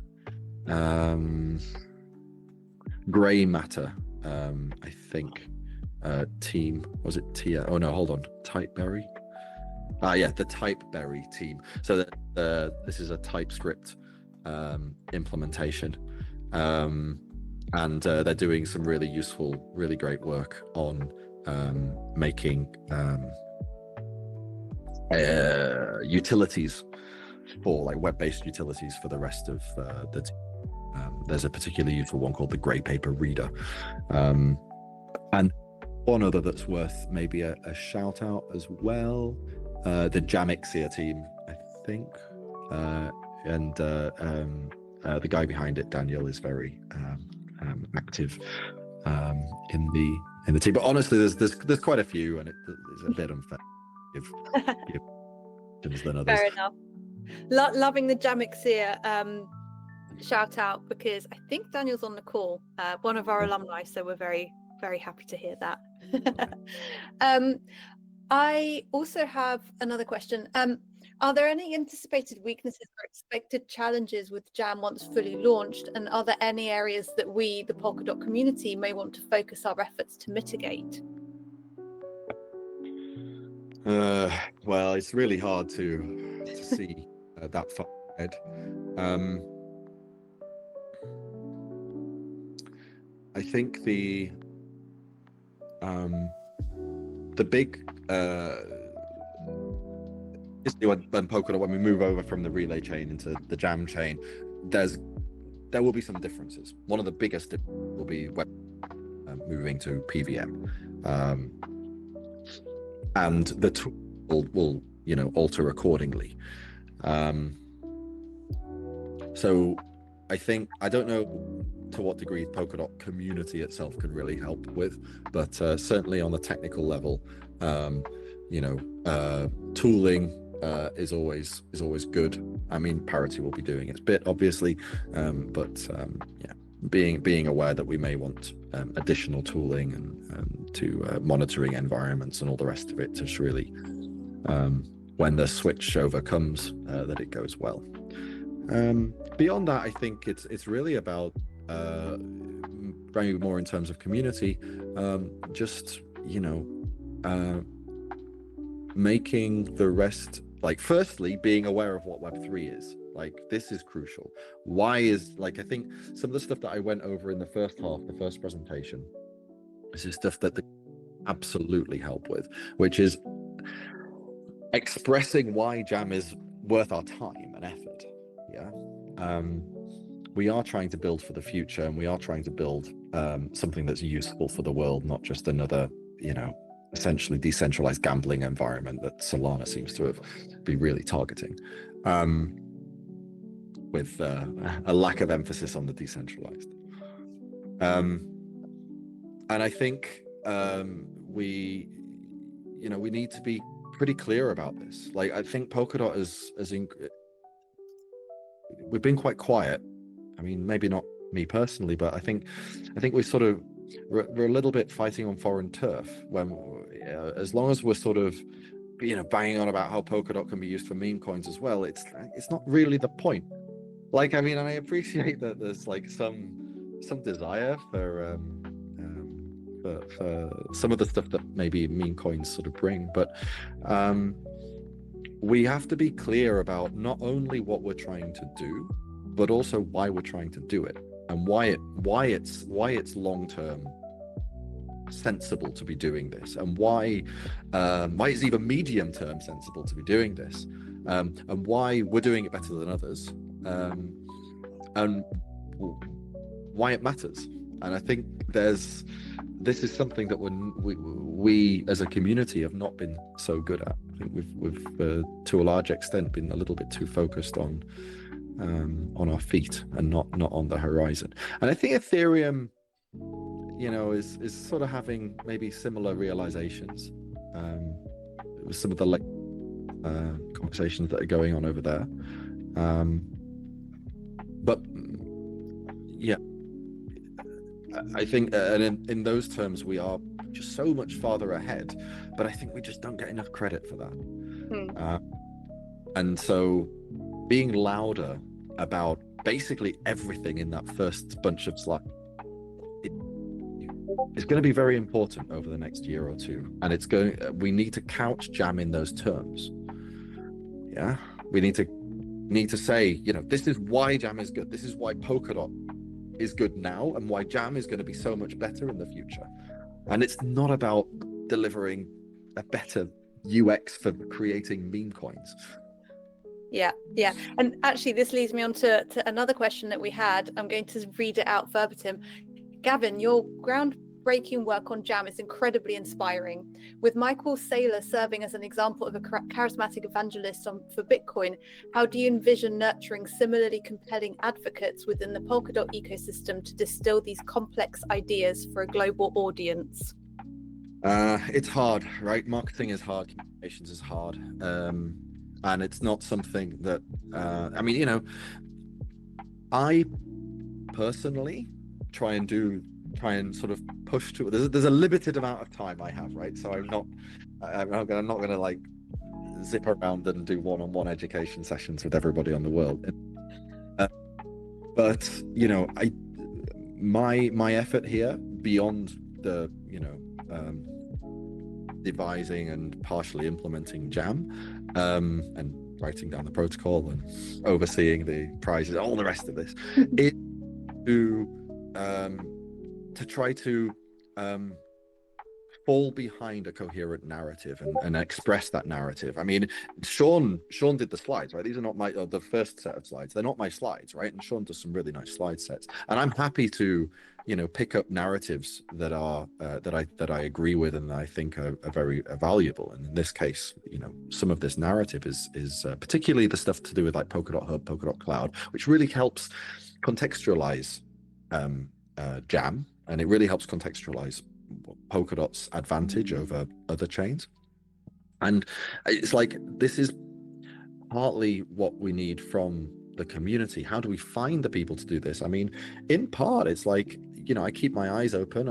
Gray Matter, I think, team. Was it Tia? Oh no, hold on. Typeberry. Yeah, the Typeberry team. So that this is a TypeScript implementation, and they're doing some really useful, really great work on making utilities for like web-based utilities for the rest of the team. There's a particularly useful one called the Grey Paper Reader, and one other that's worth maybe a shout out as well, the Jamixia team, I think, and the guy behind it, Daniel, is very active in the team. But honestly, there's quite a few, and it's a bit unfair to give than others. Fair enough. Loving the Jamixia shout out, because I think Daniel's on the call, one of our alumni, so we're very, very happy to hear that. I also have another question. Are there any anticipated weaknesses or expected challenges with JAM once fully launched? And are there any areas that we, the Polkadot community, may want to focus our efforts to mitigate? Well, it's really hard to see that far ahead. I think the big when Polkadot, when we move over from the relay chain into the JAM chain, there will be some differences. One of the biggest will be moving to PVM, and the tool will alter accordingly. So I don't know to what degree Polkadot community itself could really help with, but certainly on the technical level, tooling is always good. I mean, Parity will be doing its bit, obviously, but being aware that we may want additional tooling and to monitoring environments and all the rest of it to just really, when the switch over comes, that it goes well. Beyond that, I think it's really about bringing more in terms of community, just, you know, making the rest, like, firstly, being aware of what Web3 is. Like, this is crucial. Why is, like, I think some of the stuff that I went over in the first half, the first presentation, this is stuff that they absolutely help with, which is expressing why JAM is worth our time and effort. Yeah. We are trying to build for the future, and we are trying to build something that's useful for the world, not just another, you know, essentially decentralized gambling environment that Solana seems to have been really targeting, with a lack of emphasis on the decentralized. And I think we need to be pretty clear about this. Like, I think Polkadot we've been quite quiet. I mean, maybe not me personally, but I think we sort of, we're a little bit fighting on foreign turf when, as long as we're sort of, you know, banging on about how Polkadot can be used for meme coins as well, it's not really the point. Like, I mean, and I appreciate that there's like some desire for some of the stuff that maybe meme coins sort of bring, but we have to be clear about not only what we're trying to do, but also why we're trying to do it, and why it's long-term sensible to be doing this, and why it's even medium-term sensible to be doing this, and why we're doing it better than others, and why it matters. And I think this is something that we as a community have not been so good at. I think we've to a large extent been a little bit too focused on our feet and not on the horizon. And I think Ethereum, you know, is sort of having maybe similar realizations with some of the conversations that are going on over there. But yeah, I think, and in those terms, we are just so much farther ahead, but I think we just don't get enough credit for that. And so being louder about basically everything in that first bunch of slides is going to be very important over the next year or two. And we need to couch JAM in those terms. Yeah, we need to say, you know, this is why JAM is good. This is why Polkadot is good now, and why JAM is going to be so much better in the future. And it's not about delivering a better UX for creating meme coins. Yeah. And actually, this leads me on to another question that we had. I'm going to read it out verbatim. Gavin, your groundbreaking work on JAM is incredibly inspiring. With Michael Saylor serving as an example of a charismatic evangelist for Bitcoin, how do you envision nurturing similarly compelling advocates within the Polkadot ecosystem to distill these complex ideas for a global audience? It's hard, right? Marketing is hard, communications is hard. And it's not something that, I mean, you know, I personally try and sort of push to, there's a limited amount of time I have, right? So I'm not gonna like zip around and do one-on-one education sessions with everybody on the world. But, you know, my effort here, beyond the, you know, devising and partially implementing JAM, and writing down the protocol and overseeing the prizes, all the rest of this, is to try to fall behind a coherent narrative and express that narrative. I mean, Sean did the slides, right? These are not the first set of slides. They're not my slides, right? And Sean does some really nice slide sets, and I'm happy to, you know, pick up narratives that are that I agree with and that I think are very valuable. And in this case, you know, some of this narrative is particularly the stuff to do with like Polkadot Hub, Polkadot Cloud, which really helps contextualize JAM, and it really helps contextualize Polkadot's advantage over other chains. And it's like, this is partly what we need from the community? How do we find the people to do this? I mean, in part, it's like, I keep my eyes open.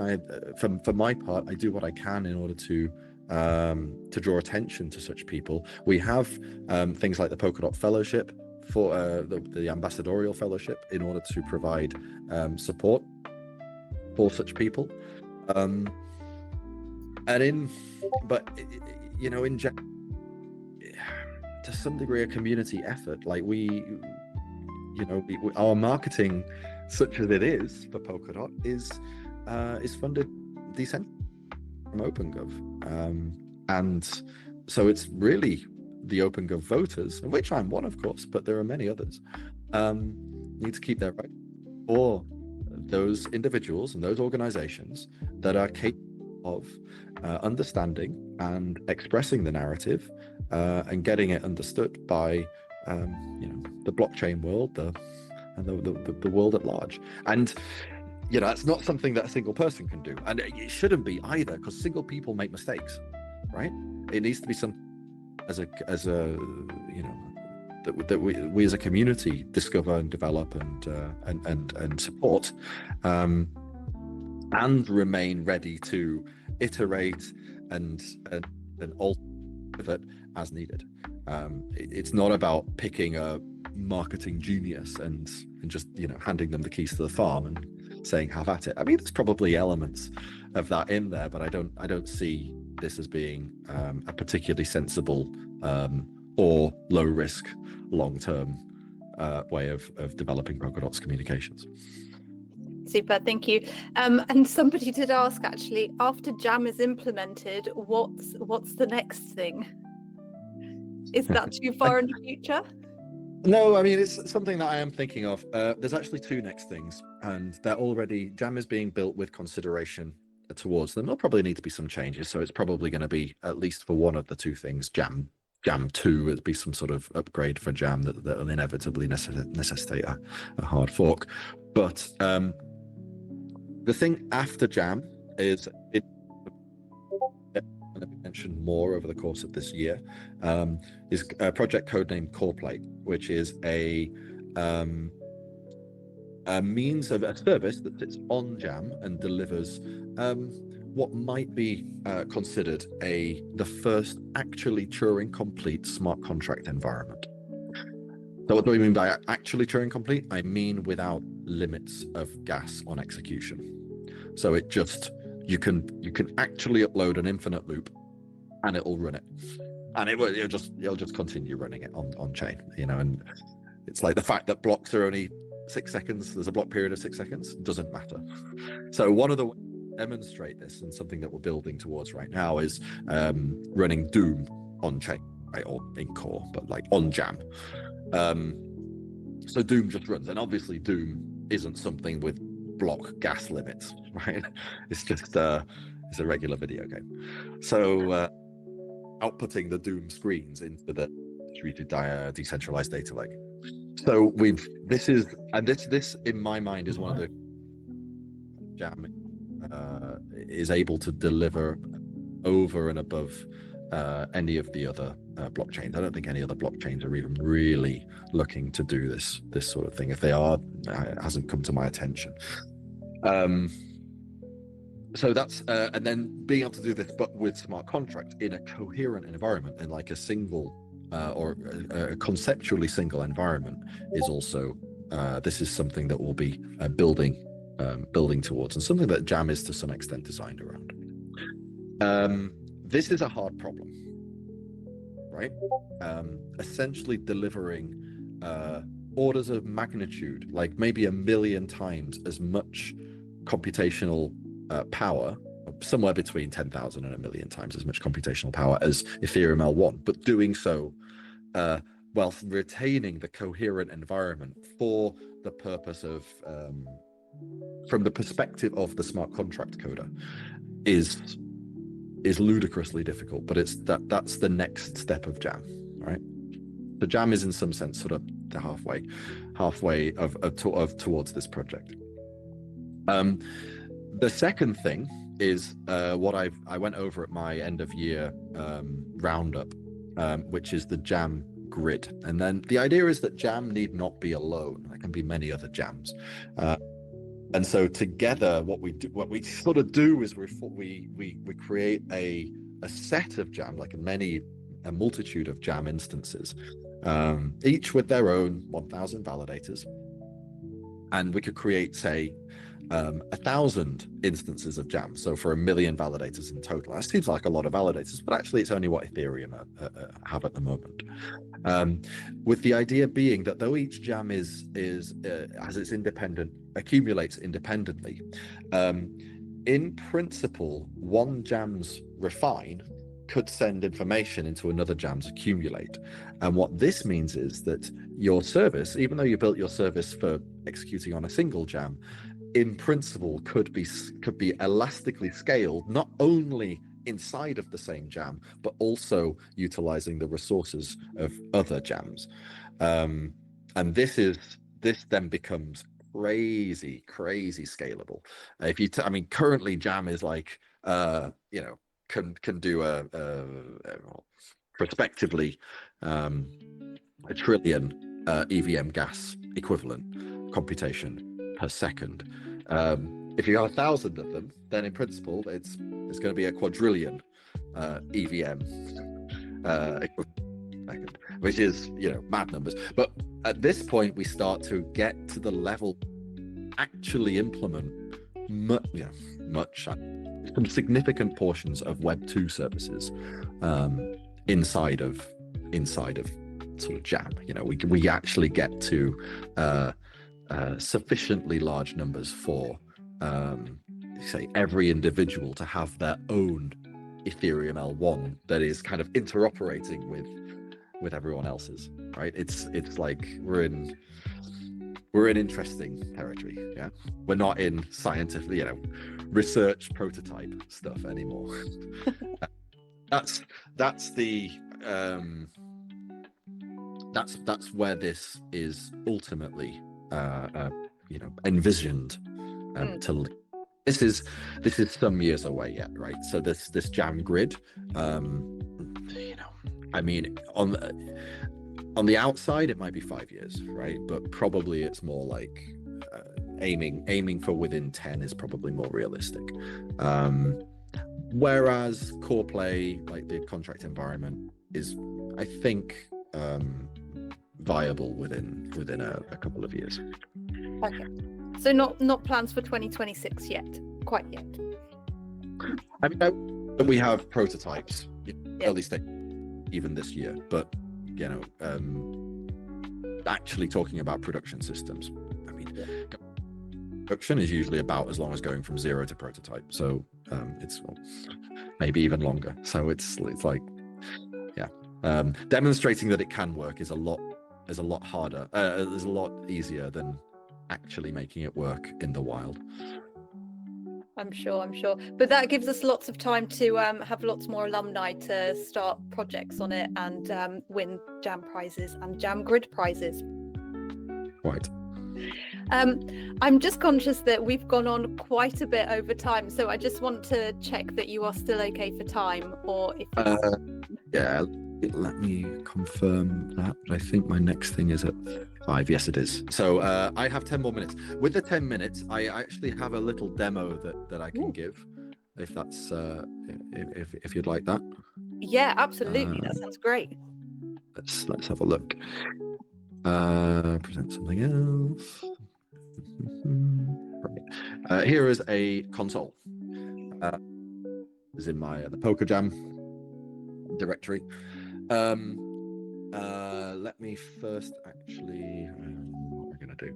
For my part, I do what I can in order to draw attention to such people. We have things like the Polkadot Fellowship, for the ambassadorial fellowship, in order to provide support for such people. In to some degree, a community effort. Like our marketing, such as it is for Polkadot, is funded decentrally from OpenGov, and so it's really the OpenGov voters, of which I'm one, of course, but there are many others, need to keep their right, or those individuals and those organizations that are capable of understanding and expressing the narrative and getting it understood by the blockchain world, the world at large. And it's not something that a single person can do, and it shouldn't be either, because single people make mistakes, right? It needs to be some that we as a community discover and develop and support, and remain ready to iterate and alter it as needed. It's not about picking a marketing genius and just handing them the keys to the farm and saying have at it. I mean, there's probably elements of that in there, but I don't see this as being a particularly sensible or low risk long-term way of developing Polkadot's communications. Super, thank you. And somebody did ask, actually, after JAM is implemented, what's the next thing? Is that too far in the future? No, I mean, it's something that I am thinking of. There's actually two next things, and JAM is being built with consideration towards them. There'll probably need to be some changes, so it's probably going to be, at least for one of the two things, JAM 2, it'd be some sort of upgrade for JAM that will inevitably necessitate a hard fork. But the thing after JAM is going to be mentioned more over the course of this year, is a project codenamed CorePlate, which is a means of a service that sits on JAM and delivers what might be considered the first actually Turing complete smart contract environment. So what do we mean by actually Turing complete? I mean without limits of gas on execution. So you can actually upload an infinite loop and it'll run it, and it'll just continue running it on chain, and it's like the fact that blocks are only 6 seconds, there's a block period of 6 seconds, doesn't matter. So one of the ways to demonstrate this, and something that we're building towards right now, is running Doom on chain, right, or in core, but like on JAM. So Doom just runs, and obviously Doom isn't something with block gas limits, right? It's just it's a regular video game. So outputting the Doom screens into the distributed decentralized data lake. So this in my mind is one of the JAM is able to deliver over and above any of the other blockchains. I don't think any other blockchains are even really looking to do this sort of thing. If they are, it hasn't come to my attention. So that's and then being able to do this, but with smart contracts in a coherent environment, in like a single or a conceptually single environment, is also this is something that we'll be building towards, and something that JAM is to some extent designed around. This is a hard problem, right? Essentially delivering orders of magnitude, like maybe 1 million times as much computational power, somewhere between 10,000 and 1 million times as much computational power as Ethereum L1, but doing so while retaining the coherent environment for the purpose of, from the perspective of the smart contract coder, is ludicrously difficult. But that's the next step of JAM, right? The JAM is in some sense sort of the halfway of towards this project. The second thing is what I went over at my end of year roundup, which is the JAM grid. And then the idea is that JAM need not be alone. There can be many other JAMs. And so together, what we sort of do is we create a set of JAM, like a multitude of JAM instances, each with their own 1,000 validators. And we could create, say, 1,000 instances of JAM. So for 1 million validators in total. That seems like a lot of validators, but actually it's only what Ethereum have at the moment. With the idea being that though each JAM is as it's independent, accumulates independently, in principle, one JAM's refine could send information into another JAM's accumulate. And what this means is that your service, even though you built your service for executing on a single JAM, in principle could be elastically scaled, not only inside of the same JAM, but also utilizing the resources of other JAMs. And this then becomes crazy scalable. I mean, currently JAM is like, can do prospectively a trillion EVM gas equivalent computation per second. If you got 1,000 of them, then in principle it's going to be a quadrillion EVM second, which is mad numbers. But at this point we start to get to the level actually implement some significant portions of Web 2 services inside of sort of JAM. We actually get to sufficiently large numbers for say every individual to have their own Ethereum L1 that is kind of interoperating with everyone else's, right? It's like we're in interesting territory. Yeah, we're not in scientific research prototype stuff anymore. that's where this is ultimately envisioned to. This is some years away yet, right? So this JAM grid, I mean, on the outside it might be 5 years, right? But probably it's more like aiming for within 10 is probably more realistic. Whereas core play, like the contract environment, is, I think, viable within a couple of years. Okay, so not plans for 2026 yet, quite yet. I mean, we have prototypes, early stage, even this year, but actually talking about production systems, I mean, production is usually about as long as going from 0 to prototype. So it's maybe even longer. So it's like, demonstrating that it can work is a lot harder. Is a lot easier than actually making it work in the wild. I'm sure. But that gives us lots of time to have lots more alumni to start projects on it and win JAM prizes and JAM grid prizes. Right. I'm just conscious that we've gone on quite a bit over time, so I just want to check that you are still okay for time, or if let me confirm that. I think my next thing is at 5. Yes, it is. So I have 10 more minutes. With the 10 minutes, I actually have a little demo that I can give, if that's if you'd like that. Yeah, absolutely. That sounds great. Let's have a look. Present something else. Right. Here is a console. Is in my the PolkaJam directory. Let me first actually, what we're going to do.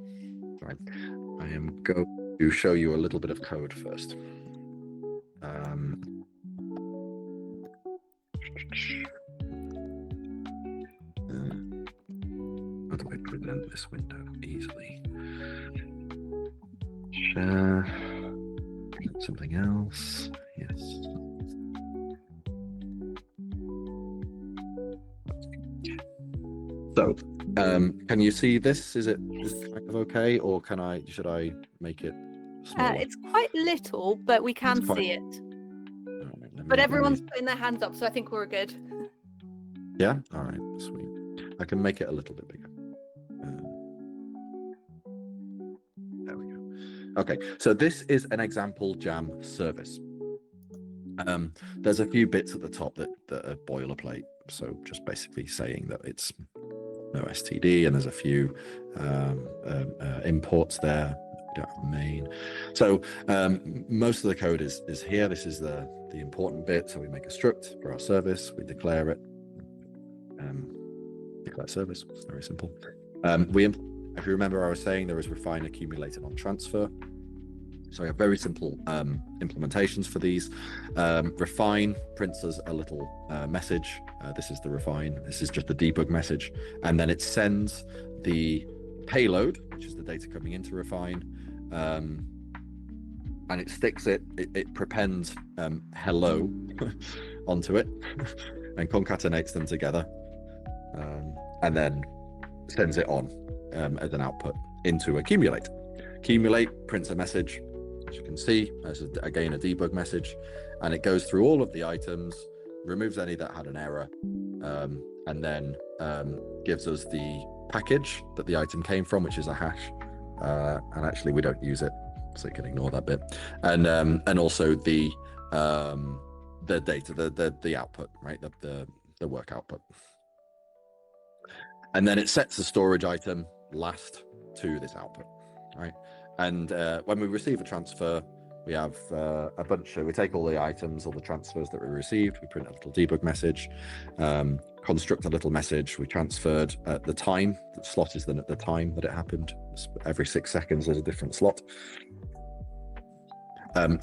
Right. I am going to show you a little bit of code first. How do I present this window easily? Share. Something else. Yes. So, can you see this? Is it kind of okay, or should I make it smaller? It's quite little, but we can see it. Right, but everyone's putting their hands up, so I think we're good. Yeah. All right. Sweet. I can make it a little bit bigger. There we go. Okay, so this is an example JAM service. There's a few bits at the top that are boilerplate. So just basically saying that it's no STD, and there's a few imports there. We don't have main. So most of the code is here. This is the important bit. So we make a struct for our service. We declare it. Declare service. It's very simple. If you remember, I was saying there is refine, accumulate, and on transfer. So we have very simple implementations for these. Refine prints us a little message. This is the refine. This is just the debug message. And then it sends the payload, which is the data coming into refine, and it sticks it prepends hello onto it and concatenates them together, and then sends it on as an output into accumulate. Accumulate prints a message. As you can see, there's again a debug message, and it goes through all of the items, removes any that had an error, and then gives us the package that the item came from, which is a hash, and actually we don't use it, so you can ignore that bit, and also the data, the output, right, the work output, and then it sets the storage item last to this output, right? And when we receive a transfer, we have a bunch of, we take all the items, all the transfers that we received, we print a little debug message, construct a little message. We transferred at the time, the slot is then at the time that it happened. Every 6 seconds there's a different slot.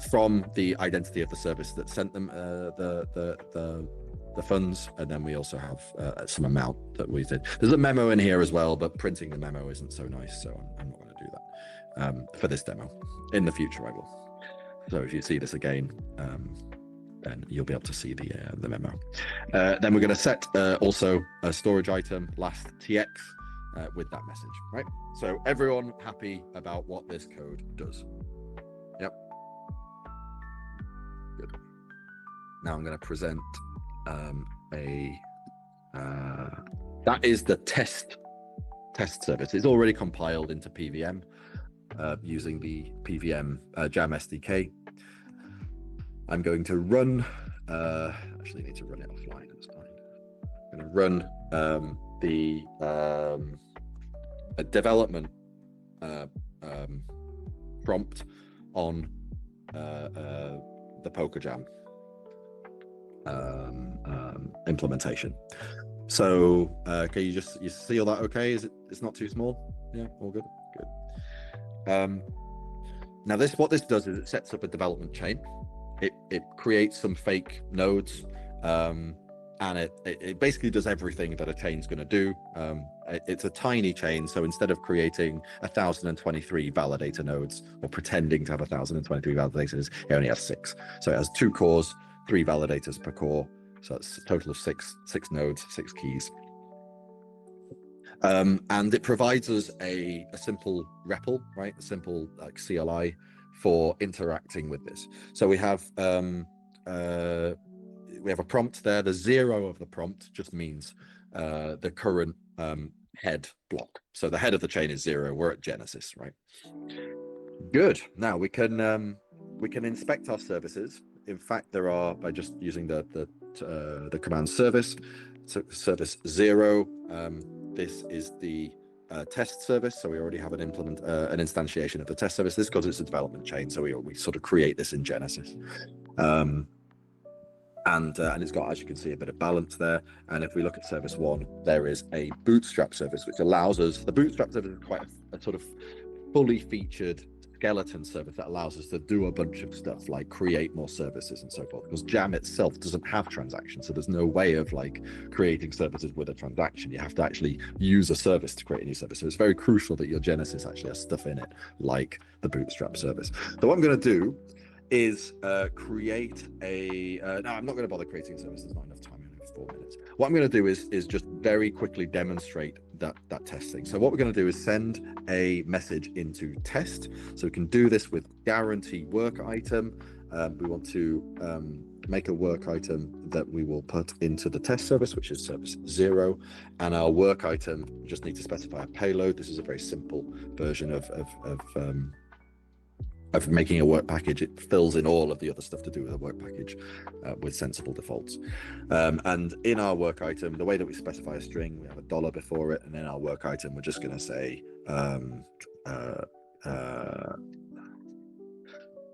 From the identity of the service that sent them the funds, and then we also have some amount that we did. There's a memo in here as well, but printing the memo isn't so nice, so I'm not going to do that for this demo. In the future I will. So if you see this again, then you'll be able to see the memo. Then we're going to set also a storage item last TX with that message, right? So everyone happy about what this code does? Yep. Good. Now I'm going to present that is the test service. It's already compiled into PVM using the PVM JAM SDK. I'm going to run, actually need to run it offline, that's fine. I'm going to run a development prompt on the PolkaJam implementation. So okay, you see all that okay? It's not too small? Yeah, all good? Good. Now what this does is it sets up a development chain. It creates some fake nodes, and it basically does everything that a chain's going to do. It's a tiny chain, so instead of creating 1,023 validator nodes or pretending to have 1,023 validators, it only has 6. So it has 2 cores, 3 validators per core. So that's a total of 6 nodes, 6 keys. And it provides us a simple REPL, right? A simple like CLI for interacting with this. So we have a prompt there. The 0 of the prompt just means the current head block. So the head of the chain is 0. We're at Genesis, right? Good. Now we can inspect our services. In fact, there are, by just using the command service. So service 0. This is the test service. So we already have an instantiation of the test service. This because it's a development chain. So we sort of create this in Genesis. And it's got, as you can see, a bit of balance there. And if we look at service 1, there is a bootstrap service, which allows us, the bootstrap service is quite a sort of fully featured skeleton service that allows us to do a bunch of stuff like create more services and so forth, because JAM itself doesn't have transactions, so there's no way of like creating services with a transaction. You have to actually use a service to create a new service. So it's very crucial that your Genesis actually has stuff in it like the bootstrap service. So what I'm going to do is create a no, I'm not going to bother creating a service. There's not enough time. I have 4 minutes. What I'm going to do is just very quickly demonstrate that testing. So what we're going to do is send a message into test. So we can do this with guarantee work item. We want to make a work item that we will put into the test service, which is service 0. And our work item, we just need to specify a payload. This is a very simple version of making a work package. It fills in all of the other stuff to do with a work package with sensible defaults. And in our work item, the way that we specify a string, we have $1 before it, and in our work item, we're just going to say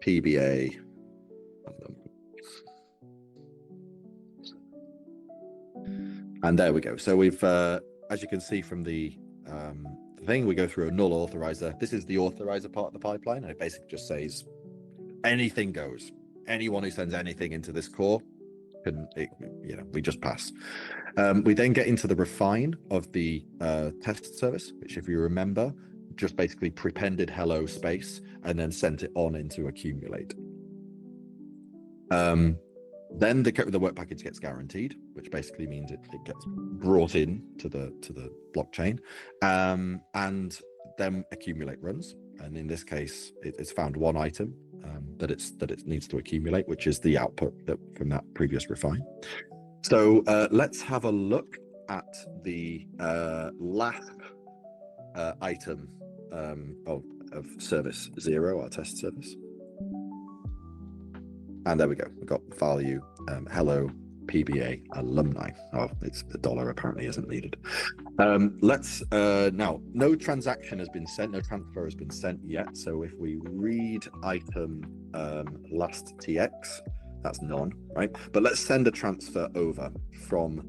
PBA. And there we go. So we've, as you can see from the thing, we go through a null authorizer. This is the authorizer part of the pipeline, and it basically just says anything goes. Anyone who sends anything into this core can, we just pass. We then get into the refine of the test service, which, if you remember, just basically prepended hello space and then sent it on into accumulate. Then the work package gets guaranteed, which basically means it gets brought in to the blockchain, and then accumulate runs. And in this case, it's found one item that it needs to accumulate, which is the output from that previous refine. So let's have a look at the last item of service 0, our test service. And there we go. We've got value, hello, PBA, alumni. Oh, it's the $1 apparently isn't needed. Let's now, no transaction has been sent, no transfer has been sent yet. So if we read item last TX, that's none, right? But let's send a transfer over from,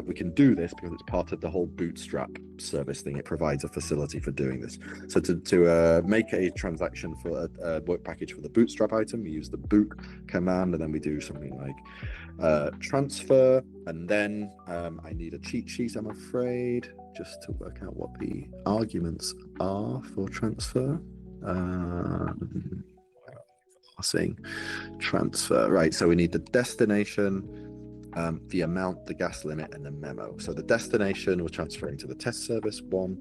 we can do this because it's part of the whole Bootstrap service thing. It provides a facility for doing this. So to make a transaction for a work package for the Bootstrap item, we use the boot command, and then we do something like transfer, and then I need a cheat sheet, I'm afraid, just to work out what the arguments are for transfer. Passing transfer, right? So we need the destination, the amount, the gas limit, and the memo. So the destination we're transferring to the test service 1.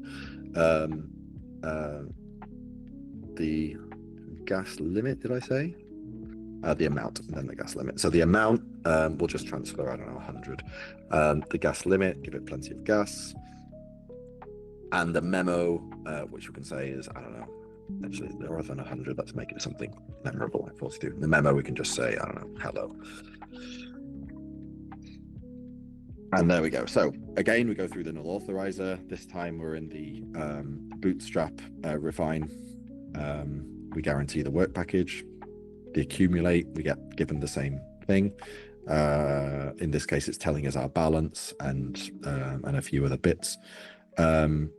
The gas limit, did I say? The amount, and then the gas limit. So the amount, we'll just transfer, I don't know, 100. The gas limit, give it plenty of gas. And the memo, which we can say is, I don't know, actually, rather than 100, let's make it something memorable, like 42. The memo, we can just say, I don't know, hello. And there we go. So again, we go through the null authorizer. This time we're in the Bootstrap refine. We guarantee the work package. The accumulate, we get given the same thing. In this case, it's telling us our balance and a few other bits. The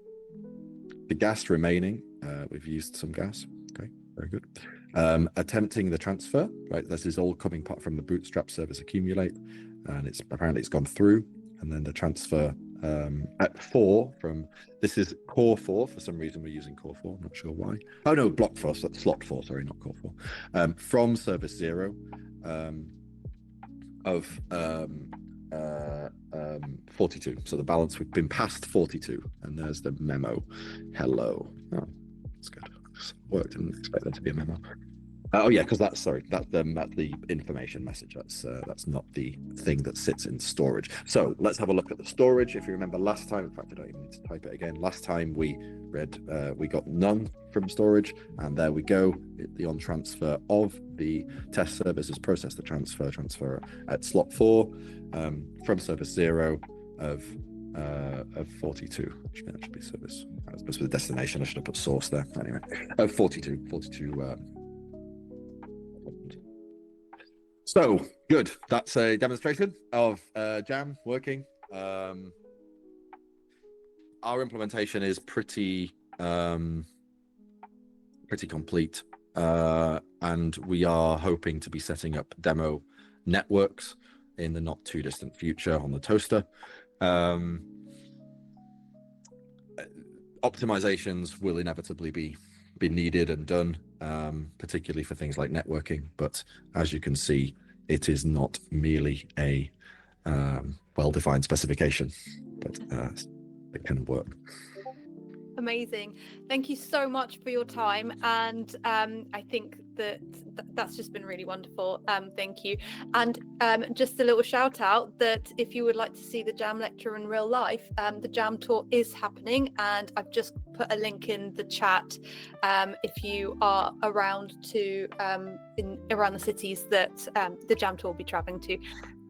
gas remaining, we've used some gas. Okay, very good. Attempting the transfer, right? This is all coming from the Bootstrap service accumulate, and apparently it's gone through. And then the transfer at 4 from, this is core 4. For some reason, we're using core 4. I'm not sure why. Oh no, block 4, slot 4. Sorry, not core 4. From service 0 of 42. So the balance, we've been past 42, and there's the memo. Hello. Oh, that's good. Worked. Didn't expect there to be a memo. Oh yeah, because that's the information message. That's not the thing that sits in storage. So let's have a look at the storage. If you remember last time, in fact, I don't even need to type it again. Last time we read, we got none from storage, and there we go. The on transfer of the test service has processed the transfer at slot 4 from service 0 of 42, which should be service. That's supposed to be the destination. I should have put source there. Anyway, 42. So good. That's a demonstration of JAM working. Our implementation is pretty complete, and we are hoping to be setting up demo networks in the not too distant future on the toaster. Optimizations will inevitably be needed and done, particularly for things like networking. But as you can see, it is not merely a well-defined specification, but it can work. Amazing. Thank you so much for your time. And I think that's just been really wonderful. Thank you. And just a little shout out that if you would like to see the JAM lecture in real life, the JAM tour is happening. And I've just put a link in the chat if you are around around the cities that the JAM tour will be traveling to.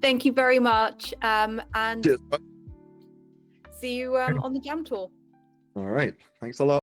Thank you very much. And Cheers. see you on the JAM tour. All right. Thanks a lot.